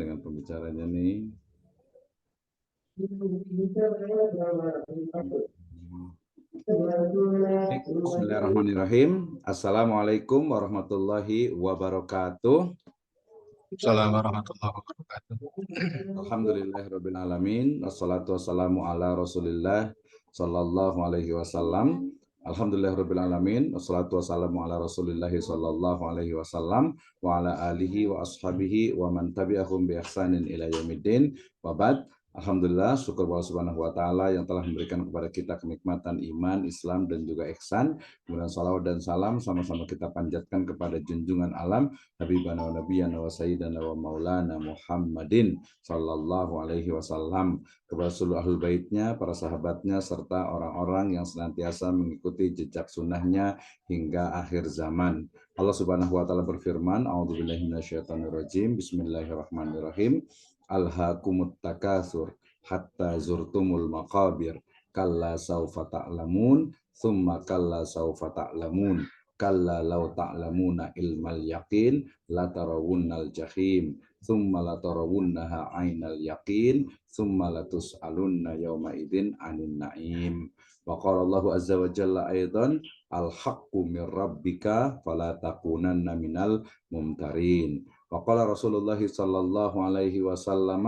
dengan pembicaranya nih. Bismillahirrahmanirrahim. Assalamualaikum warahmatullahi wabarakatuh. Assalamualaikum warahmatullahi wabarakatuh. Alhamdulillahirabbil alamin. Wassalatu wassalamu ala Rasulillah sallallahu alaihi wasallam. Alhamdulillahirabbil alamin. Wassalatu wassalamu ala Rasulillah sallallahu alaihi wasallam wa ala alihi wa ashabihi wa man tabi'ahum bi ihsanin ila yaumiddin. Wa ba'd. Alhamdulillah, syukur Allah Subhanahu wa Ta'ala yang telah memberikan kepada kita kenikmatan iman, Islam, dan juga ihsan. Kemudian salawat dan salam sama-sama kita panjatkan kepada junjungan alam Habibana wa Nabiyana wa Sayyidana wa Maulana Muhammadin sallallahu alaihi wasallam, kepada seluruh ahlul baitnya, para sahabatnya, serta orang-orang yang senantiasa mengikuti jejak sunnahnya hingga akhir zaman. Allah Subhanahu wa Ta'ala berfirman, A'udzubillahi minasyaitonirrajim, Bismillahirrahmanirrahim. Alhaakumut takatsur hatta zurtumul maqabir kalla saufa ta'lamun tsumma kalla saufa ta'lamun kalla law ta'lamuna ilmal yaqin latarawunnal jahim tsumma latarawunnaha 'ainal yaqin tsumma latus'alunna yawma idzin 'anin na'im. Wa qala Allahu azza wa jalla aidan al-haqqu mir rabbika fala takunanna minal mumtarin. Waqala Rasulullah sallallahu alaihi wasallam,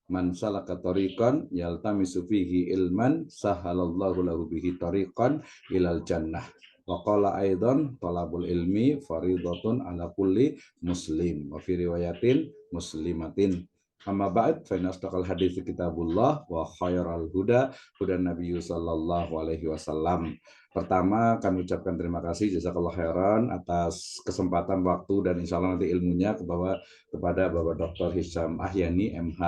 man salaka tariqan yaltamisu fihi ilman sahalallahu lahu bihi tariqan ilal jannah. Waqala aidan talabul ilmi faridatun ala kulli muslim wa fi riwayatin muslimatin. Amma ba'd, fa inna asdaqal hadits kitabullah wa khairal huda hudan nabiyyu sallallahu alaihi wasallam. Pertama, kami ucapkan terima kasih jazakallah khairan atas kesempatan, waktu, dan insya Allah nanti ilmunya kepada Bapak Dr. Hisyam Ahyani MH,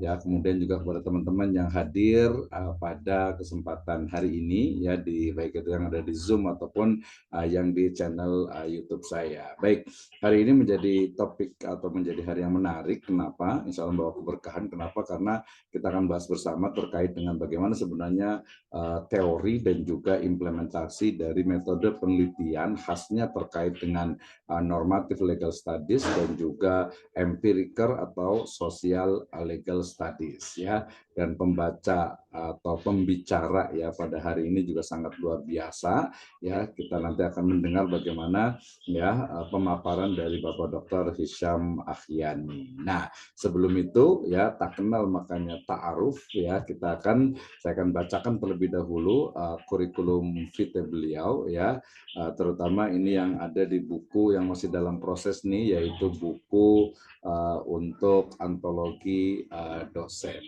ya, kemudian juga kepada teman-teman yang hadir pada kesempatan hari ini, ya, baik itu yang ada di Zoom ataupun yang di channel YouTube saya. Baik, hari ini menjadi topik atau menjadi hari yang menarik. Kenapa? Insya Allah membawa keberkahan. Kenapa? Karena kita akan bahas bersama terkait dengan bagaimana sebenarnya teori dan juga implementasi dari metode penelitian khasnya terkait dengan normative legal studies dan juga empirical atau social legal studies, ya. Dan pembaca atau pembicara, ya, pada hari ini juga sangat luar biasa, ya. Kita nanti akan mendengar bagaimana, ya, pemaparan dari Bapak Dr. Hisyam Ahyani. Nah, sebelum itu, ya, tak kenal makanya ta'aruf, ya, saya akan bacakan terlebih dahulu kurikulum vitae beliau, ya, terutama ini yang ada di buku yang masih dalam proses nih, yaitu buku untuk antologi dosen,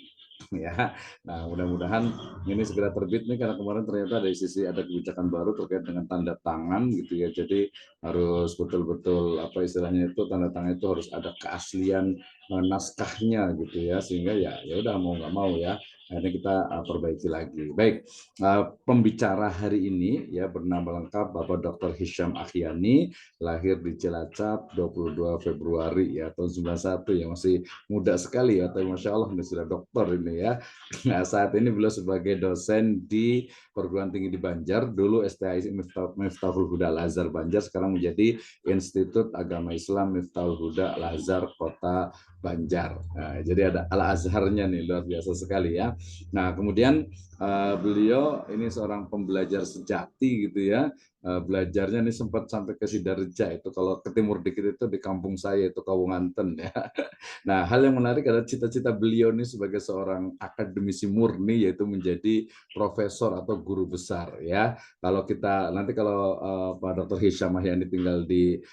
ya. Nah, mudah-mudahan ini segera terbit nih, karena kemarin ternyata dari sisi ada kebijakan baru terkait dengan tanda tangan, gitu ya. Jadi harus betul-betul apa istilahnya itu, tanda tangan itu harus ada keaslian naskahnya, gitu ya, sehingga ya udah mau nggak mau, ya, akhirnya kita perbaiki lagi. Baik, pembicara hari ini, ya, bernama lengkap Bapak Dr. Hisyam Ahyani, lahir di Cilacap 22 Februari ya tahun 91, ya, masih muda sekali, ya, tapi Masya Allah ini sudah dokter ini, ya. Nah, saat ini beliau sebagai dosen di perguruan tinggi di Banjar, dulu STAI Miftahul Huda Al-Azhar Banjar, sekarang menjadi Institut Agama Islam Miftahul Huda Al-Azhar Kota Banjar. Nah, jadi ada Al-Azharnya nih, luar biasa sekali, ya. Nah, kemudian beliau ini seorang pembelajar sejati, gitu ya. Belajarnya ini sempat sampai ke Sidareja, itu kalau ke timur dikit itu di kampung saya itu Kawunganten, ya. Nah, hal yang menarik adalah cita-cita beliau ini sebagai seorang akademisi murni, yaitu menjadi profesor atau guru besar, ya. Kalau Pak Dr. Hisyam Ahyani tinggal di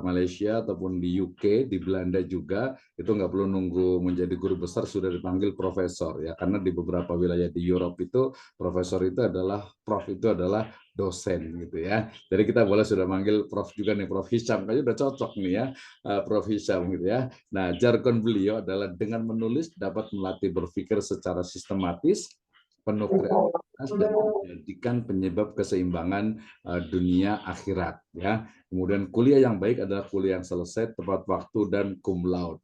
Malaysia ataupun di UK, di Belanda juga, itu nggak perlu nunggu menjadi guru besar sudah dipanggil profesor, ya, karena di beberapa wilayah di Europe itu profesor itu adalah dosen, gitu ya. Jadi kita boleh sudah manggil Prof juga nih, Prof Hisyam, kayaknya udah cocok nih, ya, Prof Hisyam, gitu ya. Nah, jargon beliau adalah dengan menulis dapat melatih berpikir secara sistematis, penuh kreativitas, dan menjadikan penyebab keseimbangan dunia akhirat, ya. Kemudian kuliah yang baik adalah kuliah yang selesai tepat waktu dan cum laude.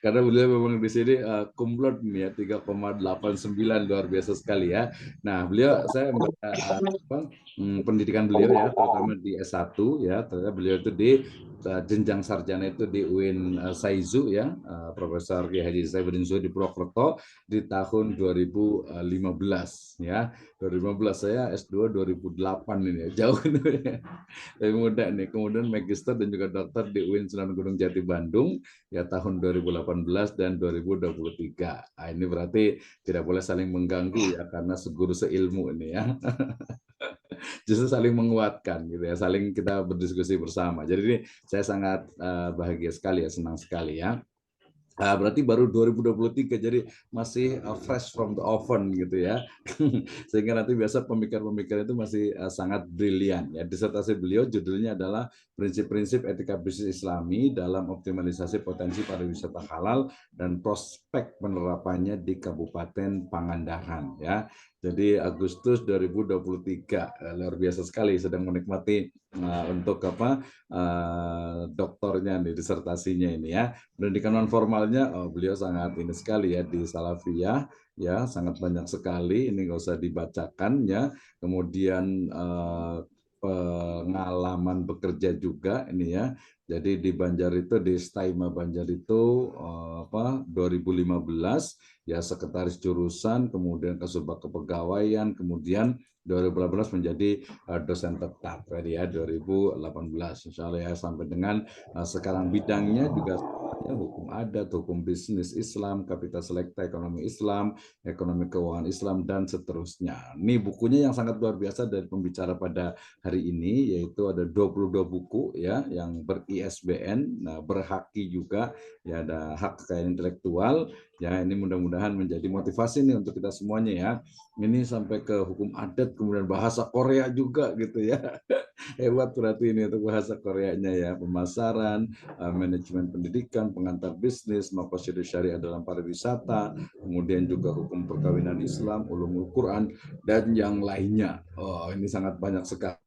Karena beliau memang di sini cum laude nih, ya, 3,89, luar biasa sekali, ya. Nah, saya membaca pendidikan beliau, ya, terutama di S1, ya, ternyata beliau itu di jenjang sarjana itu di UIN Saizu ya, Profesor Kiai Haji Saifuddin Zuhud di Purwokerto di tahun 2015 ya. 2015 saya S2 2008 ini ya, jauh nih. Tapi muda nih. Kemudian magister dan juga dokter di UIN Sunan Gunung Jati Bandung ya tahun 2018 dan 2023. Nah, ini berarti tidak boleh saling mengganggu ya karena seguru seilmu ini ya. Justru saling menguatkan gitu ya, saling kita berdiskusi bersama. Jadi ini saya sangat bahagia sekali ya, senang sekali ya. Berarti baru 2023, jadi masih fresh from the oven gitu ya. Sehingga nanti biasa pemikir-pemikir itu masih sangat brilian ya. Disertasi beliau judulnya adalah Prinsip-prinsip Etika Bisnis Islami dalam Optimalisasi Potensi Pariwisata Halal dan Prospek Penerapannya di Kabupaten Pangandaran ya. Jadi Agustus 2023, luar biasa sekali, sedang menikmati untuk doktornya nih, disertasinya ini ya. Pendidikan non formalnya beliau sangat ini sekali ya di Salafiyah ya, sangat banyak sekali, ini nggak usah dibacakan ya. Kemudian pengalaman bekerja juga ini ya. Jadi di Banjar itu, di Staima Banjar itu 2015 ya sekretaris jurusan, kemudian Kasubag Kepegawaian, kemudian 2018 menjadi dosen tetap ya 2018. Insya Allah ya, sampai dengan sekarang bidangnya juga hukum adat, hukum bisnis Islam, kapital selekta ekonomi Islam, ekonomi keuangan Islam, dan seterusnya. Ini bukunya yang sangat luar biasa dari pembicara pada hari ini, yaitu ada 22 buku ya yang ber-ISBN, nah, berhaki juga ya, ada hak kekayaan intelektual ya. Ini mudah-mudahan menjadi motivasi nih untuk kita semuanya ya. Ini sampai ke hukum adat, kemudian bahasa Korea juga gitu ya. Hebat berarti ini untuk bahasa Koreanya ya, pemasaran, manajemen pendidikan, pengantar bisnis, maqasid syariah dalam pariwisata, kemudian juga hukum perkawinan Islam, ulumul Quran, dan yang lainnya. Oh, ini sangat banyak sekali.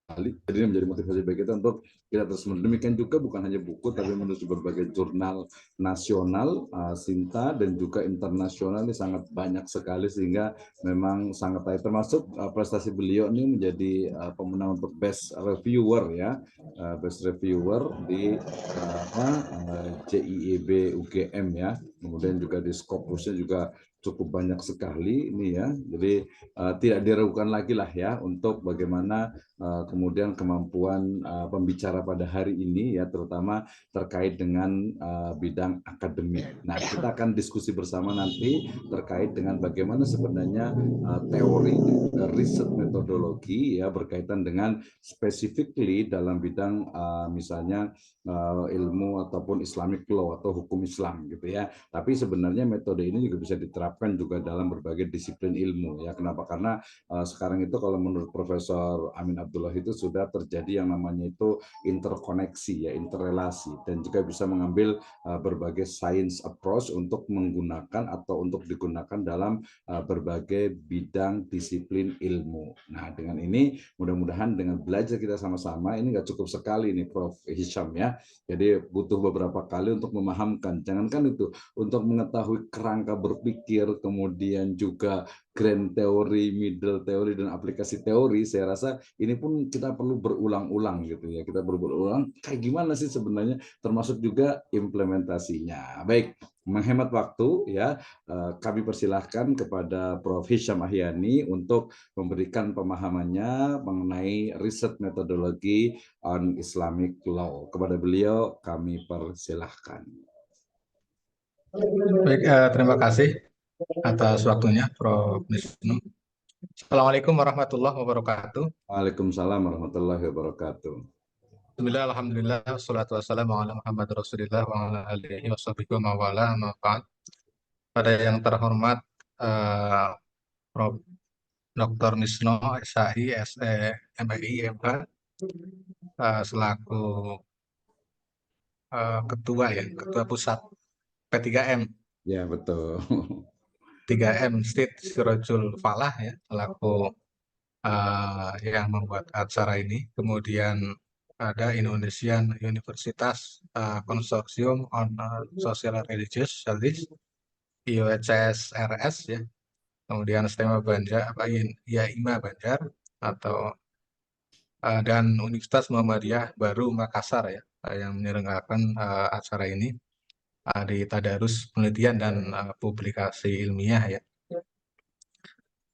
Jadi ini menjadi motivasi bagi kita untuk kita terus menerus. Demikian juga bukan hanya buku, tapi menulis berbagai jurnal nasional, Sinta, dan juga internasional. Ini sangat banyak sekali sehingga memang sangat baik. Termasuk prestasi beliau ini menjadi pemenang untuk best reviewer ya, best reviewer di JIEB UGM ya. Kemudian juga di Scopusnya juga cukup banyak sekali ini ya. Jadi tidak diragukan lagi lah ya untuk bagaimana kemudian kemampuan pembicara pada hari ini ya, terutama terkait dengan bidang akademik. Nah, kita akan diskusi bersama nanti terkait dengan bagaimana sebenarnya teori riset metodologi ya berkaitan dengan specifically dalam bidang misalnya ilmu ataupun Islamic law atau hukum Islam gitu ya. Tapi sebenarnya metode ini juga bisa diterapkan juga dalam berbagai disiplin ilmu ya. Kenapa? Karena sekarang itu kalau menurut Profesor Amin Abdullah itu sudah terjadi yang namanya itu interkoneksi ya, interrelasi, dan juga bisa mengambil berbagai science approach untuk menggunakan atau untuk digunakan dalam berbagai bidang disiplin ilmu. Nah, dengan ini mudah-mudahan dengan belajar kita sama-sama ini nggak cukup sekali nih Prof. Hisham ya. Jadi butuh beberapa kali untuk memahamkan. Jangankan itu, untuk mengetahui kerangka berpikir, kemudian juga grand teori, middle teori, dan aplikasi teori, saya rasa ini pun kita perlu berulang-ulang gitu ya. Kita perlu berulang kayak gimana sih sebenarnya, termasuk juga implementasinya. Baik, menghemat waktu ya, kami persilahkan kepada Prof. Hisham Ahyani untuk memberikan pemahamannya mengenai riset metodologi on Islamic law. Kepada beliau kami persilahkan. Baik, terima kasih atas waktunya, Prof. Wisnu. Assalamualaikum warahmatullahi wabarakatuh. Waalaikumsalam warahmatullahi wabarakatuh. Bismillah, alhamdulillah, wassalatu wassalamu ala Muhammad Rasulillah wa ala alihi wa sahbihi wa mawala, amma ba'd. Pada yang terhormat Prof. Dr. Nisno, SHI, SE, MI, MH, selaku ketua pusat P3M. Ya, betul. 3M State Sirojul Falah ya, selaku yang membuat acara ini. Kemudian ada Indonesian Universitas Consortium on Social and Religious Studies, IUCS-RS ya. Kemudian STEMA Banjar, IMA Banjar, atau dan Universitas Muhammadiyah Baru Makassar ya. yang menyelenggarakan acara ini di Tadarus Penelitian dan Publikasi Ilmiah ya.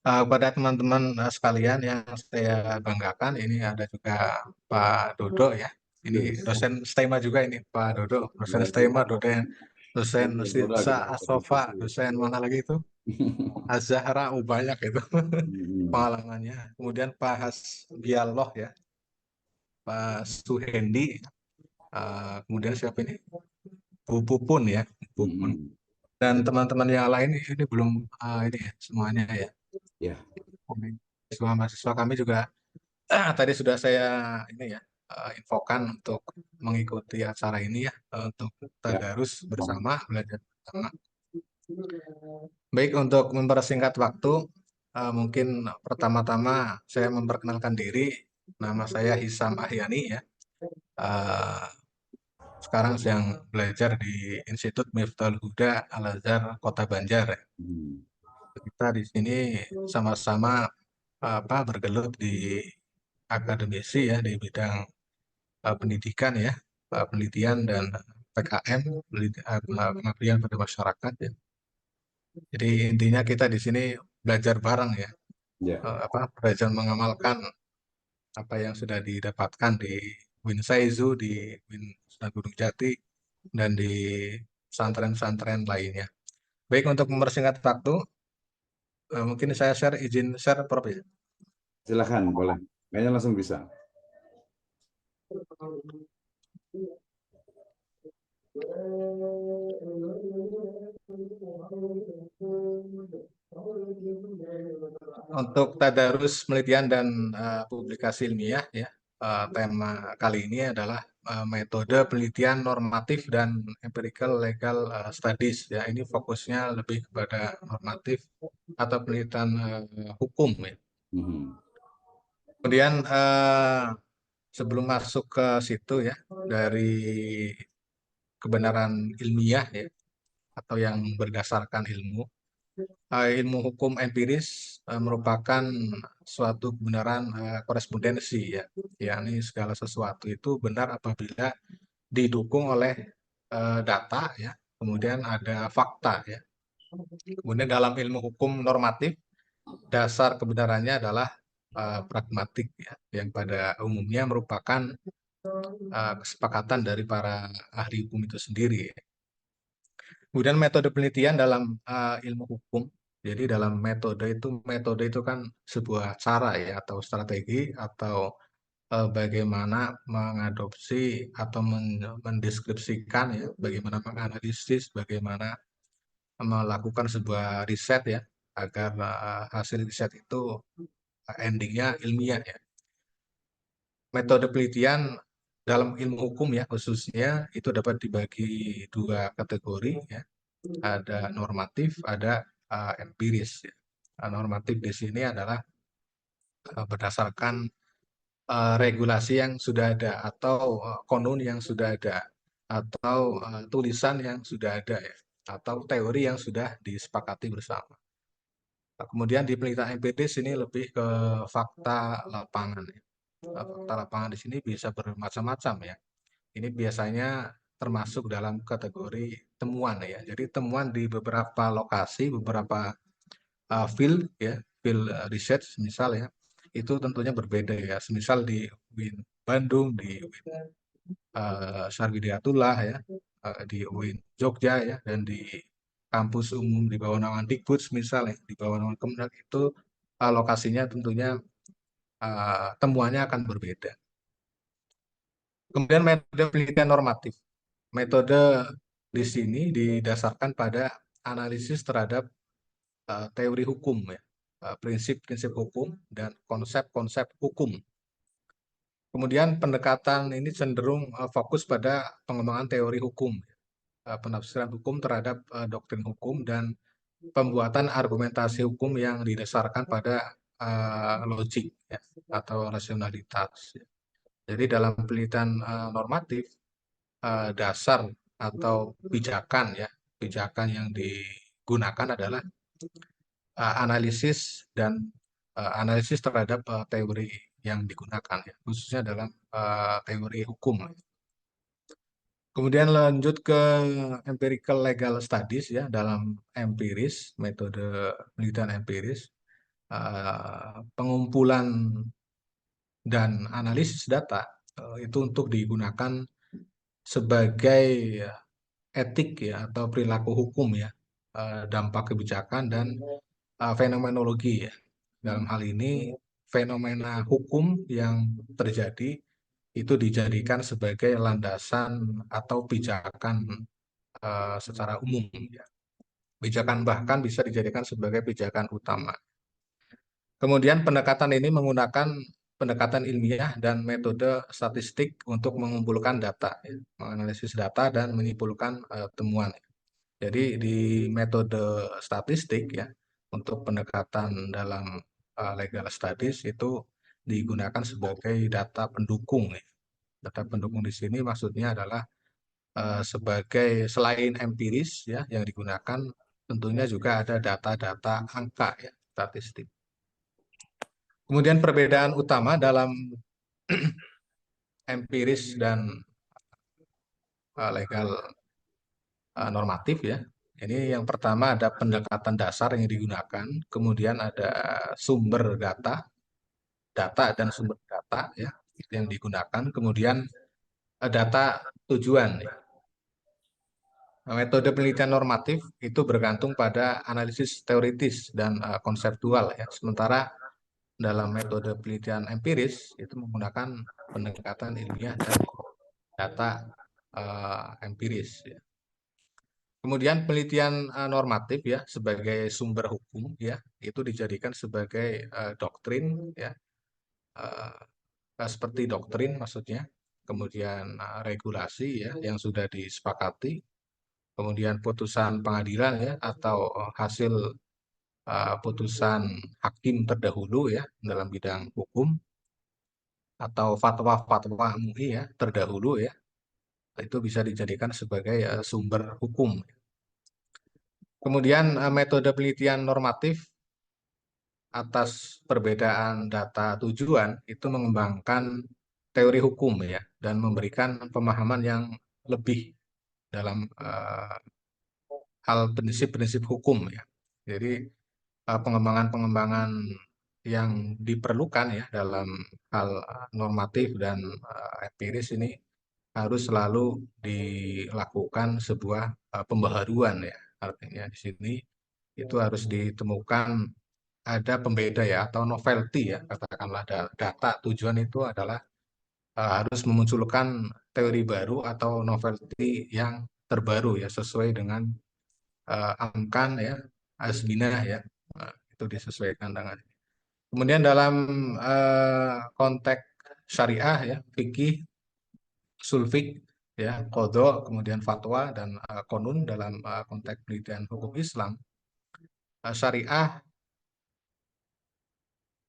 Pada teman-teman sekalian yang saya banggakan, ini ada juga Pak Dodo ya. Ini dosen STEMA juga ini Pak Dodo, dosen STEMA, dosen Sisa Asofa, dosen mana lagi itu? Azahra, banyak itu pengalamannya. Kemudian Pak Hasbialoh ya, Pak Suhendi, kemudian siapa ini? Bu Pupun ya, Pupun. Dan teman-teman yang lain ini belum ini ya, semuanya ya. Ya. Mahasiswa kami juga tadi sudah saya ini ya infokan untuk mengikuti acara ini ya, untuk tadarus bersama, belajar bersama. Baik, untuk mempersingkat waktu, mungkin pertama-tama saya memperkenalkan diri. Nama saya Hisam Ahyani ya. Sekarang sedang belajar di Institut Miftahul Huda Al-Azhar Kota Banjar ya. Kita di sini sama-sama bergelut di akademisi ya, di bidang pendidikan ya, penelitian dan PKM, pengabdian pada masyarakat ya. Jadi intinya kita di sini belajar bareng ya, belajar mengamalkan apa yang sudah didapatkan di Win Saizu, di Win Sunan Gunung Jati, dan di pesantren-pesantren lainnya. Baik, untuk mempersingkat waktu, mungkin saya izin share Prof ya. Silakan, boleh. Kayaknya langsung bisa. Untuk tadarus penelitian dan publikasi ilmiah ya, tema kali ini adalah metode penelitian normatif dan empirical legal studies ya. Ini fokusnya lebih kepada normatif atau penelitian hukum ya. Kemudian sebelum masuk ke situ ya, dari kebenaran ilmiah ya, atau yang berdasarkan ilmu hukum empiris merupakan suatu kebenaran korespondensi ya, yakni segala sesuatu itu benar apabila didukung oleh data ya, kemudian ada fakta ya. Kemudian dalam ilmu hukum normatif, dasar kebenarannya adalah pragmatik ya, yang pada umumnya merupakan kesepakatan dari para ahli hukum itu sendiri ya. Kemudian metode penelitian dalam ilmu hukum. Jadi dalam metode itu kan sebuah cara ya, atau strategi, atau bagaimana mengadopsi atau mendeskripsikan ya, bagaimana menganalisis, bagaimana melakukan sebuah riset ya, agar hasil riset itu endingnya ilmiah ya. Metode penelitian dalam ilmu hukum ya khususnya itu dapat dibagi dua kategori ya. Ada normatif, ada empiris. Ya. Normatif di sini adalah berdasarkan regulasi yang sudah ada, atau konun yang sudah ada, atau tulisan yang sudah ada, ya, atau teori yang sudah disepakati bersama. Nah, kemudian di penelitian empiris ini lebih ke fakta lapangan. Ya. Fakta lapangan di sini bisa bermacam-macam ya. Ini biasanya termasuk dalam kategori temuan ya. Jadi temuan di beberapa lokasi, beberapa field ya, field research misal ya, itu tentunya berbeda ya. Semisal di UIN Bandung, di UIN Sarjidiyatullah ya, di UIN Jogja ya, dan di kampus umum di bawah naungan Dikbud misal ya, di bawah naungan Kementerian itu lokasinya tentunya temuannya akan berbeda. Kemudian metode penelitian normatif. Metode di sini didasarkan pada analisis terhadap teori hukum ya, prinsip-prinsip hukum dan konsep-konsep hukum. Kemudian pendekatan ini cenderung fokus pada pengembangan teori hukum, penafsiran hukum terhadap doktrin hukum, dan pembuatan argumentasi hukum yang didasarkan pada logik ya, atau rasionalitas. Jadi dalam penelitian normatif, dasar atau pijakan ya, pijakan yang digunakan adalah analisis dan analisis terhadap teori yang digunakan ya, khususnya dalam teori hukum. Kemudian lanjut ke empirical legal studies ya, dalam empiris, metode penelitian empiris, pengumpulan dan analisis data itu untuk digunakan sebagai etik ya atau perilaku hukum ya, dampak kebijakan dan fenomenologi ya. Dalam hal ini fenomena hukum yang terjadi itu dijadikan sebagai landasan atau pijakan secara umum ya. Pijakan bahkan bisa dijadikan sebagai pijakan utama. Kemudian pendekatan ini menggunakan pendekatan ilmiah dan metode statistik untuk mengumpulkan data, ya, menganalisis data dan menyimpulkan temuan. Jadi di metode statistik ya, untuk pendekatan dalam legal studies itu digunakan sebagai data pendukung. Ya. Data pendukung di sini maksudnya adalah sebagai selain empiris ya yang digunakan, tentunya juga ada data-data angka ya, statistik. Kemudian perbedaan utama dalam empiris dan legal normatif ya. Ini yang pertama ada pendekatan dasar yang digunakan, kemudian ada sumber data, data dan sumber data ya yang digunakan, kemudian data tujuan. Ya. Metode penelitian normatif itu bergantung pada analisis teoritis dan konseptual ya. Sementara dalam metode penelitian empiris itu menggunakan pendekatan ilmiah dan data empiris. Ya. Kemudian penelitian normatif ya sebagai sumber hukum ya itu dijadikan sebagai doktrin ya, seperti doktrin maksudnya, kemudian regulasi ya yang sudah disepakati, kemudian putusan pengadilan ya atau hasil putusan hakim terdahulu ya dalam bidang hukum, atau fatwa-fatwa MUI ya terdahulu ya, itu bisa dijadikan sebagai sumber hukum. Kemudian metode penelitian normatif atas perbedaan data tujuan itu mengembangkan teori hukum ya dan memberikan pemahaman yang lebih dalam hal prinsip-prinsip hukum ya. Jadi pengembangan-pengembangan yang diperlukan ya dalam hal normatif dan empiris ini harus selalu dilakukan sebuah pembaharuan ya. Artinya di sini itu harus ditemukan ada pembeda ya atau novelty ya, katakanlah data tujuan itu adalah harus memunculkan teori baru atau novelty yang terbaru ya sesuai dengan amkan ya asbinah ya. Itu disesuaikan dengan. Kemudian dalam konteks syariah ya, fikih, sulfik ya, qadha, kemudian fatwa dan konun dalam konteks penelitian hukum Islam, syariah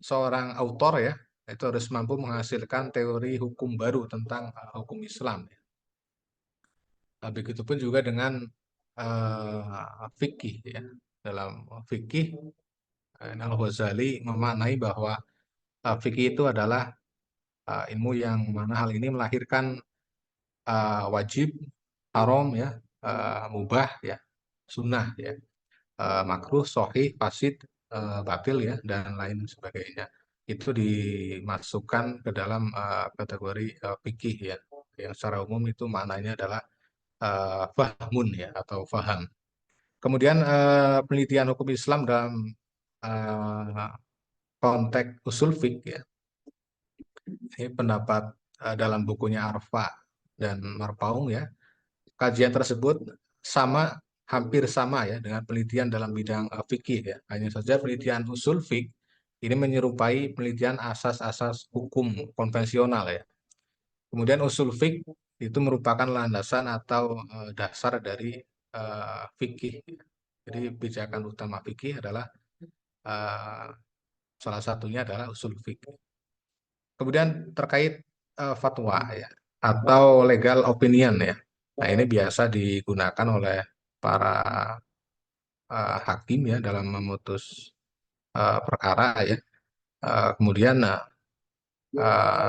seorang autor ya itu harus mampu menghasilkan teori hukum baru tentang hukum Islam. Begitupun juga dengan fikih ya. Dalam fikih Al-Ghazali memaknai bahwa fikih itu adalah ilmu yang mana hal ini melahirkan wajib, haram ya, mubah ya, sunnah ya, makruh, sahih, fasid, batil ya, dan lain sebagainya. Itu dimasukkan ke dalam kategori fikih ya, yang secara umum itu maknanya adalah fahmun ya atau faham. Kemudian penelitian hukum Islam dalam konteks usul fikih ya. Ini pendapat dalam bukunya Arfa dan Marpaung ya. Kajian tersebut hampir sama ya dengan penelitian dalam bidang fikih ya. Hanya saja penelitian usul fikih ini menyerupai penelitian asas-asas hukum konvensional ya. Kemudian usul fikih itu merupakan landasan atau dasar dari fikih. Jadi pijakan utama fikih adalah salah satunya adalah usul fikih. Kemudian terkait fatwa ya atau legal opinion ya. Nah, ini biasa digunakan oleh para hakim ya dalam memutus perkara ya. Kemudian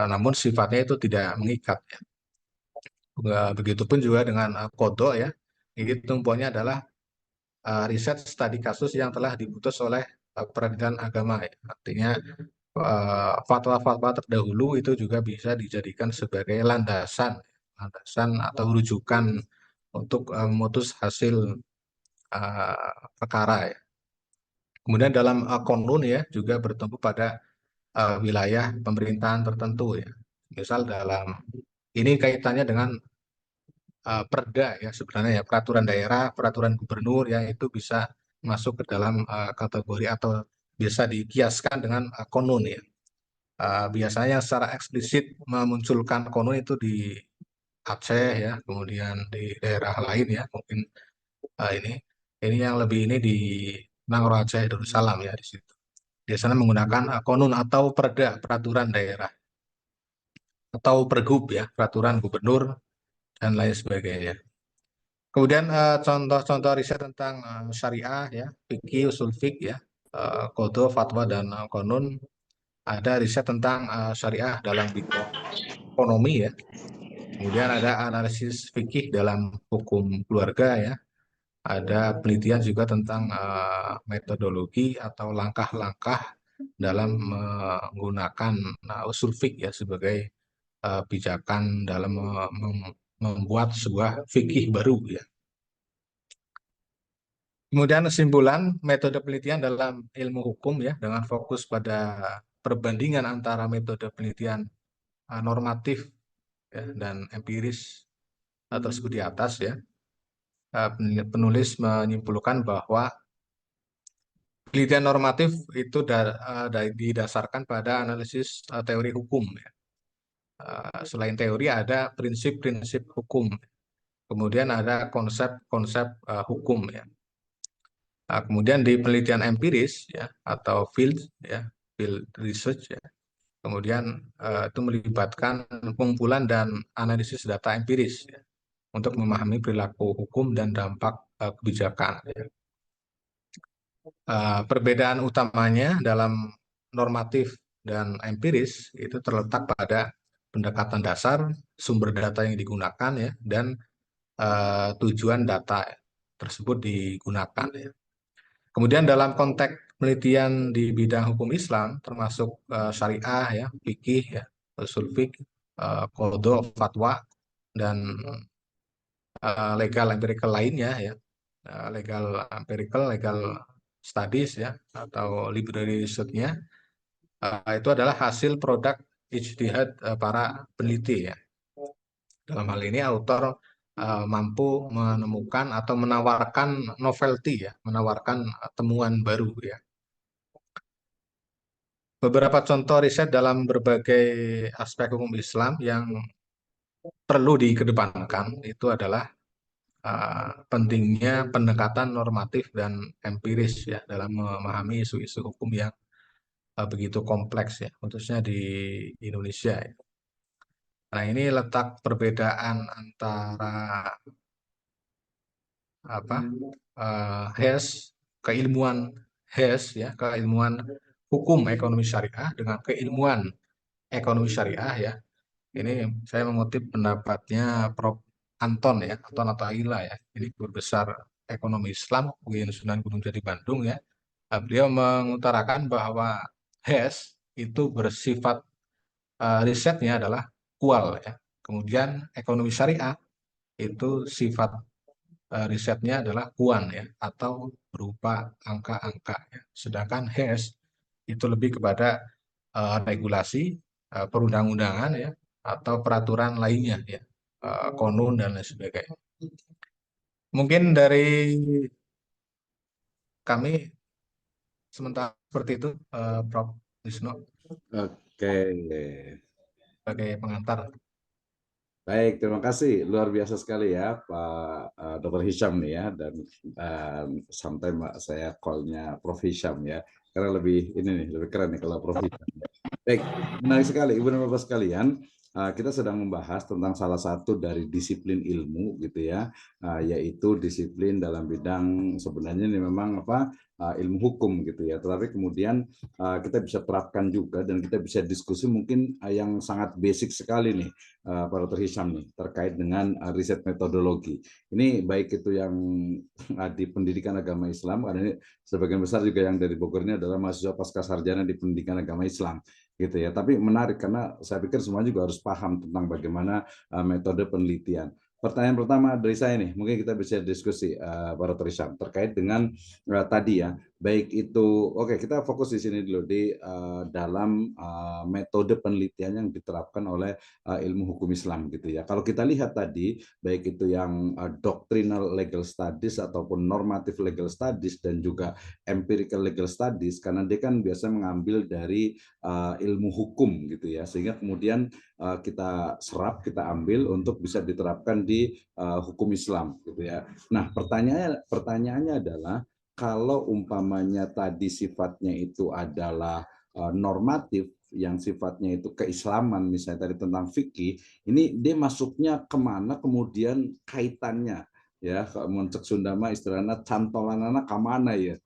namun sifatnya itu tidak mengikat ya. Begitupun juga dengan Kodo ya. Ini tumpuannya adalah riset studi kasus yang telah diputus oleh peradilan agama ya. Artinya fatwa-fatwa terdahulu itu juga bisa dijadikan sebagai landasan atau rujukan untuk memutus hasil perkara ya. Kemudian dalam konun ya juga bertumpu pada wilayah pemerintahan tertentu ya. Misal dalam ini kaitannya dengan perda ya sebenarnya ya, peraturan daerah, peraturan gubernur ya itu bisa masuk ke dalam kategori atau bisa dikiaskan dengan konun ya. Biasanya secara eksplisit memunculkan konun itu di Aceh ya, kemudian di daerah lain ya, mungkin ini yang lebih ini di Nangro Aceh Darussalam ya di situ. Biasanya menggunakan konun atau perda, peraturan daerah atau pergub ya, peraturan gubernur dan lain sebagainya. Kemudian contoh-contoh riset tentang syariah ya, fikih, usul fik ya, qadha, fatwa dan konun. Ada riset tentang syariah dalam bidang ekonomi ya. Kemudian ada analisis fikih dalam hukum keluarga ya. Ada penelitian juga tentang metodologi atau langkah-langkah dalam menggunakan usul fik ya sebagai pijakan dalam membuat sebuah fikih baru ya. Kemudian kesimpulan metode penelitian dalam ilmu hukum ya dengan fokus pada perbandingan antara metode penelitian normatif ya, dan empiris tersebut di atas ya. Penulis menyimpulkan bahwa penelitian normatif itu didasarkan pada analisis teori hukum ya. Selain teori ada prinsip-prinsip hukum. Kemudian ada konsep-konsep hukum ya. Kemudian di penelitian empiris ya atau field research ya. Kemudian itu melibatkan pengumpulan dan analisis data empiris ya, untuk memahami perilaku hukum dan dampak kebijakan. Ya. Perbedaan utamanya dalam normatif dan empiris itu terletak pada pendekatan dasar, sumber data yang digunakan ya, dan tujuan data tersebut digunakan. Ya. Kemudian dalam konteks penelitian di bidang hukum Islam, termasuk syariah, ya, fikih, ya, usul fikih, qadha, fatwa, dan legal empirical lainnya, ya, legal empirical, legal studies, ya, atau library research-nya, itu adalah hasil produk ijtihad para peneliti, ya. Dalam hal ini autor mampu menemukan atau menawarkan novelty ya, menawarkan temuan baru ya. Beberapa contoh riset dalam berbagai aspek hukum Islam yang perlu dikedepankan itu adalah pentingnya pendekatan normatif dan empiris ya dalam memahami isu-isu hukum yang begitu kompleks ya, khususnya di Indonesia. Ya. Nah, ini letak perbedaan antara keilmuan HES ya, keilmuan hukum ekonomi syariah dengan keilmuan ekonomi syariah ya. Ini saya mengutip pendapatnya Prof. Anton ya, Anton Attahila ya. Ini guru besar ekonomi Islam UIN Sunan Gunung Jati Bandung ya. Beliau mengutarakan bahwa HES itu bersifat risetnya adalah kual ya. Kemudian ekonomi syariah itu sifat risetnya adalah kuan ya atau berupa angka-angka ya. Sedangkan HES itu lebih kepada regulasi perundang-undangan ya atau peraturan lainnya ya, konun dan lain sebagainya. Mungkin dari kami sementara seperti itu, Prof. Wisnu. Oke. Sebagai pengantar. Baik, terima kasih. Luar biasa sekali ya Pak Dr. Hisham nih ya, dan sampai saya call-nya Prof. Hisham ya, karena lebih ini nih, lebih keren nih kalau Prof. Hisham. Baik, menarik sekali Ibu dan Bapak sekalian. Kita sedang membahas tentang salah satu dari disiplin ilmu gitu ya, yaitu disiplin dalam bidang sebenarnya ini memang ilmu hukum gitu ya. Tetapi kemudian kita bisa terapkan juga dan kita bisa diskusi mungkin yang sangat basic sekali nih. Pak Dr. Hisham nih terkait dengan riset metodologi. Ini baik itu yang di pendidikan agama Islam, karena ini sebagian besar juga yang dari Bogor ini adalah mahasiswa pasca sarjana di pendidikan agama Islam, gitu ya. Tapi menarik karena saya pikir semua juga harus paham tentang bagaimana metode penelitian. Pertanyaan pertama dari saya nih, mungkin kita bisa diskusi Pak Dr. Hisham terkait dengan tadi ya, baik itu, oke kita fokus di sini dulu di dalam metode penelitian yang diterapkan oleh ilmu hukum Islam gitu ya. Kalau kita lihat tadi, baik itu yang doctrinal legal studies ataupun normative legal studies dan juga empirical legal studies, karena dia kan biasa mengambil dari ilmu hukum gitu ya, sehingga kemudian kita serap, kita ambil untuk bisa diterapkan di hukum Islam gitu ya. Nah, pertanyaannya adalah kalau umpamanya tadi sifatnya itu adalah normatif, yang sifatnya itu keislaman, misalnya tadi tentang fikih, ini dia masuknya kemana, kemudian kaitannya, ya, muncul Sundama istilahnya cantolanana kamana ya,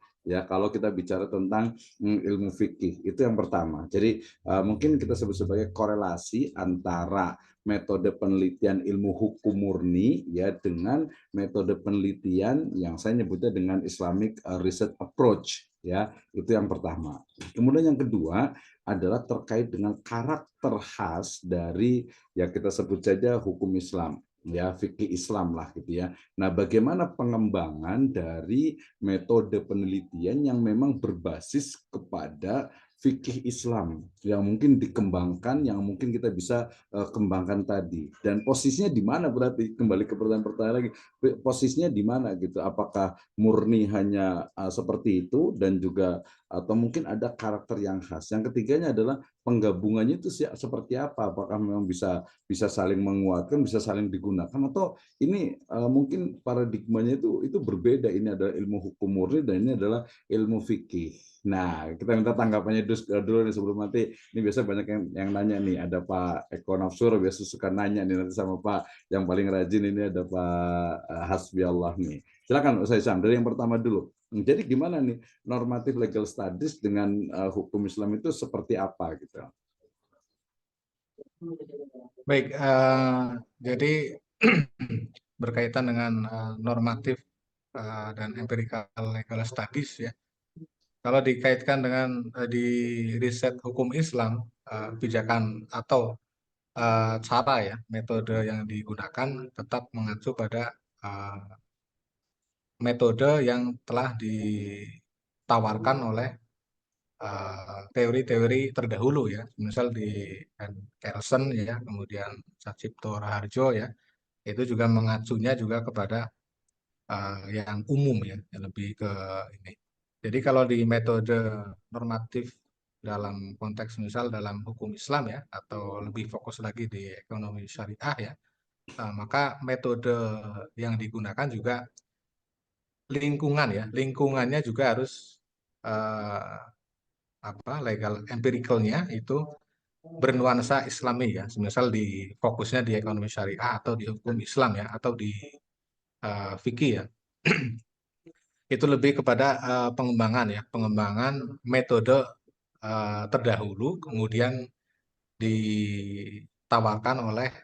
kalau kita bicara tentang ilmu fikih, itu yang pertama. Jadi mungkin kita sebut sebagai korelasi antara metode penelitian ilmu hukum murni ya dengan metode penelitian yang saya nyebutnya dengan Islamic Research Approach ya, itu yang pertama. Kemudian yang kedua adalah terkait dengan karakter khas dari ya kita sebut saja hukum Islam ya, fikih Islam lah gitu ya. Nah, bagaimana pengembangan dari metode penelitian yang memang berbasis kepada fikih Islam yang mungkin dikembangkan, yang mungkin kita bisa kembangkan tadi. Dan posisinya di mana, berarti kembali ke pertanyaan-pertanyaan lagi, posisinya di mana gitu? Apakah murni hanya seperti itu dan juga atau mungkin ada karakter yang khas? Yang ketiganya adalah penggabungannya itu seperti apa? Apakah memang bisa saling menguatkan, bisa saling digunakan, atau ini mungkin paradigmanya itu berbeda? Ini adalah ilmu hukum murni dan ini adalah ilmu fikih. Nah, kita minta tanggapannya dulu nih sebelum nanti. Ini biasa banyak yang nanya nih. Ada Pak Eko Nafsur biasa suka nanya nih nanti sama Pak yang paling rajin ini ada Pak Hasbi Allah nih. Silakan Ustaz Syam dari yang pertama dulu. Jadi gimana nih normatif legal studies dengan hukum Islam itu seperti apa gitu? Baik, jadi berkaitan dengan normatif dan empirical legal studies ya. Kalau dikaitkan dengan di riset hukum Islam, pijakan atau cara ya, metode yang digunakan tetap mengacu pada metode yang telah ditawarkan oleh teori-teori terdahulu ya, misal di Kelsen ya, kemudian Sacipto Raharjo ya, itu juga mengacunya juga kepada yang umum ya, yang lebih ke ini. Jadi kalau di metode normatif dalam konteks misal dalam hukum Islam ya, atau lebih fokus lagi di ekonomi syariah ya, maka metode yang digunakan juga lingkungan ya, lingkungannya juga harus eh, legal empiricalnya itu bernuansa Islami ya, misal di fokusnya di ekonomi syariah atau di hukum Islam ya, atau di fikih ya. Itu lebih kepada pengembangan ya, pengembangan metode terdahulu kemudian ditawarkan oleh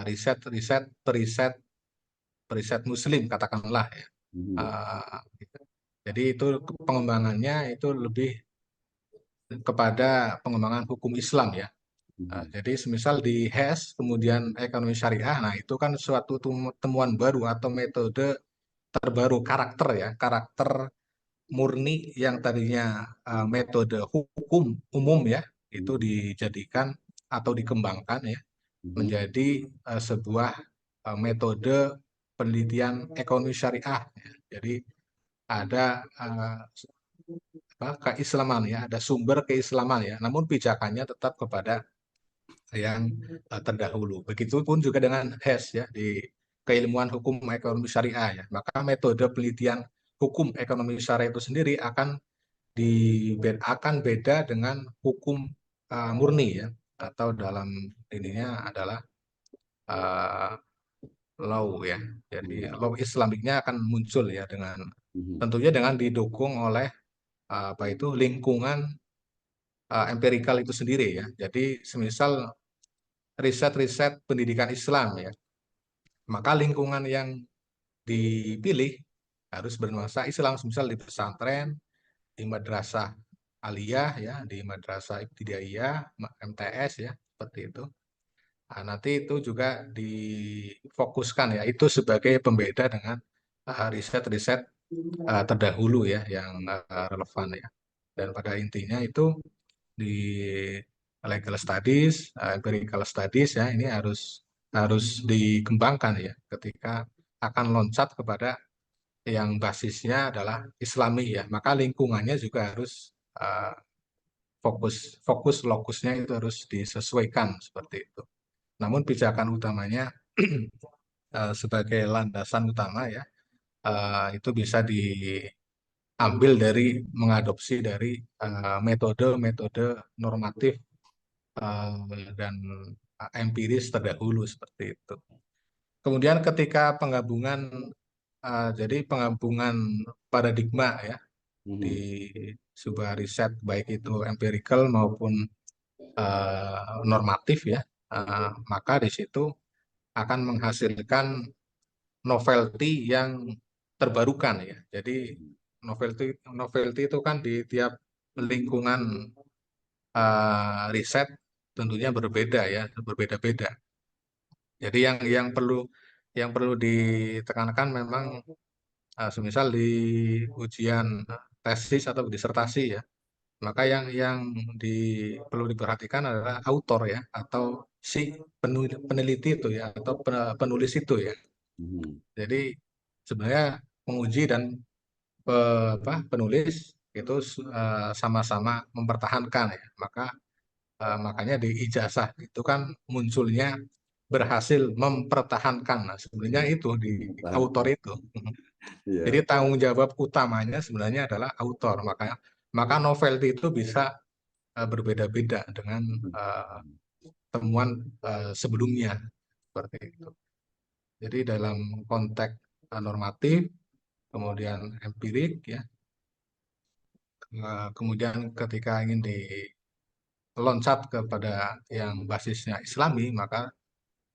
riset-riset periset Muslim katakanlah ya. Gitu. Jadi itu pengembangannya itu lebih kepada pengembangan hukum Islam ya. Jadi semisal di HES kemudian ekonomi syariah, nah itu kan suatu temuan baru atau metode terbaru, karakter ya, karakter murni yang tadinya metode hukum umum ya, itu dijadikan atau dikembangkan ya menjadi sebuah metode penelitian ekonomi syariah ya. Jadi ada keislaman ya, ada sumber keislaman ya, namun pijakannya tetap kepada yang terdahulu. Begitupun juga dengan HES ya, di keilmuan hukum ekonomi syariah ya. Maka metode penelitian hukum ekonomi syariah itu sendiri akan beda dengan hukum murni ya, atau dalam ininya adalah uh, law ya. Jadi law Islamiknya akan muncul ya dengan tentunya dengan didukung oleh apa itu lingkungan empirikal itu sendiri ya. Jadi semisal riset-riset pendidikan Islam ya. Maka lingkungan yang dipilih harus bernuansa Islam, misal di pesantren, di madrasah aliyah ya, di madrasah ibtidaiyah, MTS ya, seperti itu. Nah, nanti itu juga difokuskan ya, itu sebagai pembeda dengan riset-riset terdahulu ya yang relevan ya. Dan pada intinya itu di legal studies, empirical studies ya, ini harus dikembangkan ya ketika akan loncat kepada yang basisnya adalah Islami ya, maka lingkungannya juga harus fokus lokusnya itu harus disesuaikan seperti itu. Namun pijakan utamanya sebagai landasan utama ya, itu bisa diambil dari mengadopsi dari metode-metode normatif dan empiris terdahulu seperti itu. Kemudian ketika penggabungan jadi penggabungan paradigma ya di sebuah riset baik itu empirical maupun normatif ya, maka di situ akan menghasilkan novelty yang terbarukan ya. Jadi novelty itu kan di tiap lingkungan riset tentunya berbeda ya, berbeda-beda. Jadi yang perlu ditekankan memang semisal di ujian tesis atau disertasi ya, maka yang perlu diperhatikan adalah autor ya, atau si peneliti itu ya, atau penulis itu ya. Jadi sebenarnya penguji dan penulis itu sama-sama mempertahankan ya. Makanya di ijazah itu kan munculnya berhasil mempertahankan. Nah, sebenarnya itu di autor itu. Jadi Iya. tanggung jawab utamanya sebenarnya adalah autor. Maka novelty itu bisa berbeda-beda dengan temuan sebelumnya seperti itu. Jadi dalam konteks normatif, kemudian empirik ya, kemudian ketika ingin diloncat kepada yang basisnya Islami, maka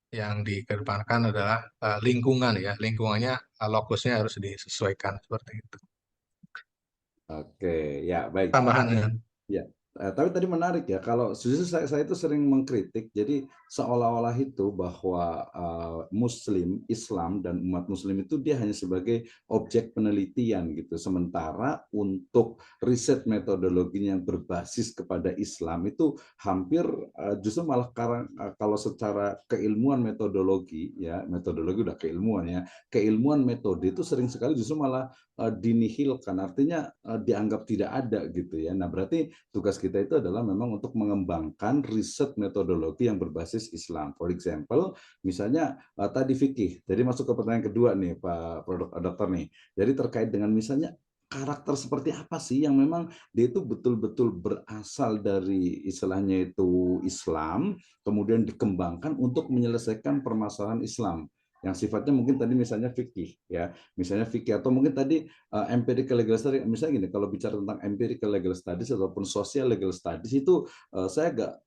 yang dikedepankan adalah lingkungan ya, lingkungannya lokusnya harus disesuaikan seperti itu. Oke, ya baik. Tambahannya. Ya, tapi tadi menarik ya, kalau justru saya itu sering mengkritik, jadi seolah-olah itu bahwa Muslim, Islam, dan umat Muslim itu dia hanya sebagai objek penelitian gitu. Sementara untuk riset metodologi yang berbasis kepada Islam itu hampir justru malah kalau secara keilmuan metodologi, ya metodologi udah keilmuan ya, keilmuan metode itu sering sekali justru malah dinihilkan, artinya dianggap tidak ada gitu ya. Nah berarti tugas kita itu adalah memang untuk mengembangkan riset metodologi yang berbasis Islam. For example, misalnya tadi fikih. Jadi masuk ke pertanyaan kedua nih Pak Dokter nih. Jadi terkait dengan misalnya karakter seperti apa sih yang memang dia itu betul-betul berasal dari istilahnya itu Islam, kemudian dikembangkan untuk menyelesaikan permasalahan Islam yang sifatnya mungkin tadi misalnya fikih ya, misalnya fikih atau mungkin tadi empirical legal studies. Misalnya gini, kalau bicara tentang empirical legal studies ataupun social legal studies itu saya agak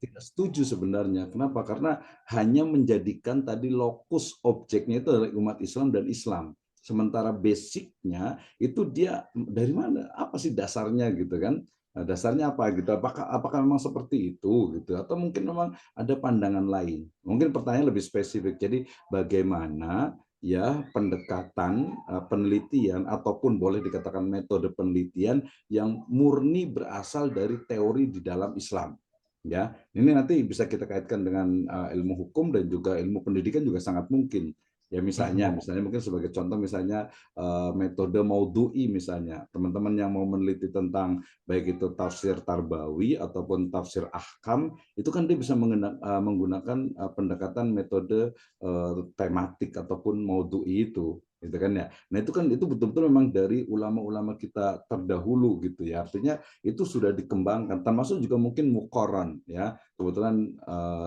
tidak setuju sebenarnya. Kenapa? Karena hanya menjadikan tadi lokus objeknya itu adalah umat Islam dan Islam. Sementara basicnya itu dia dari mana? Apa sih dasarnya gitu kan? Nah, dasarnya apa gitu? Apakah memang seperti itu gitu? Atau mungkin memang ada pandangan lain? Mungkin pertanyaan lebih spesifik. Jadi bagaimana ya pendekatan penelitian ataupun boleh dikatakan metode penelitian yang murni berasal dari teori di dalam Islam. Ya, ini nanti bisa kita kaitkan dengan ilmu hukum dan juga ilmu pendidikan juga sangat mungkin. Ya misalnya mungkin sebagai contoh misalnya metode maudhu'i misalnya. Teman-teman yang mau meneliti tentang baik itu tafsir tarbawi ataupun tafsir ahkam, itu kan dia bisa menggunakan pendekatan metode tematik ataupun maudhu'i itu. gitu kan ya. Nah itu kan itu betul-betul memang dari ulama-ulama kita terdahulu gitu ya. Artinya itu sudah dikembangkan, termasuk juga mungkin Muqarran ya. Kebetulan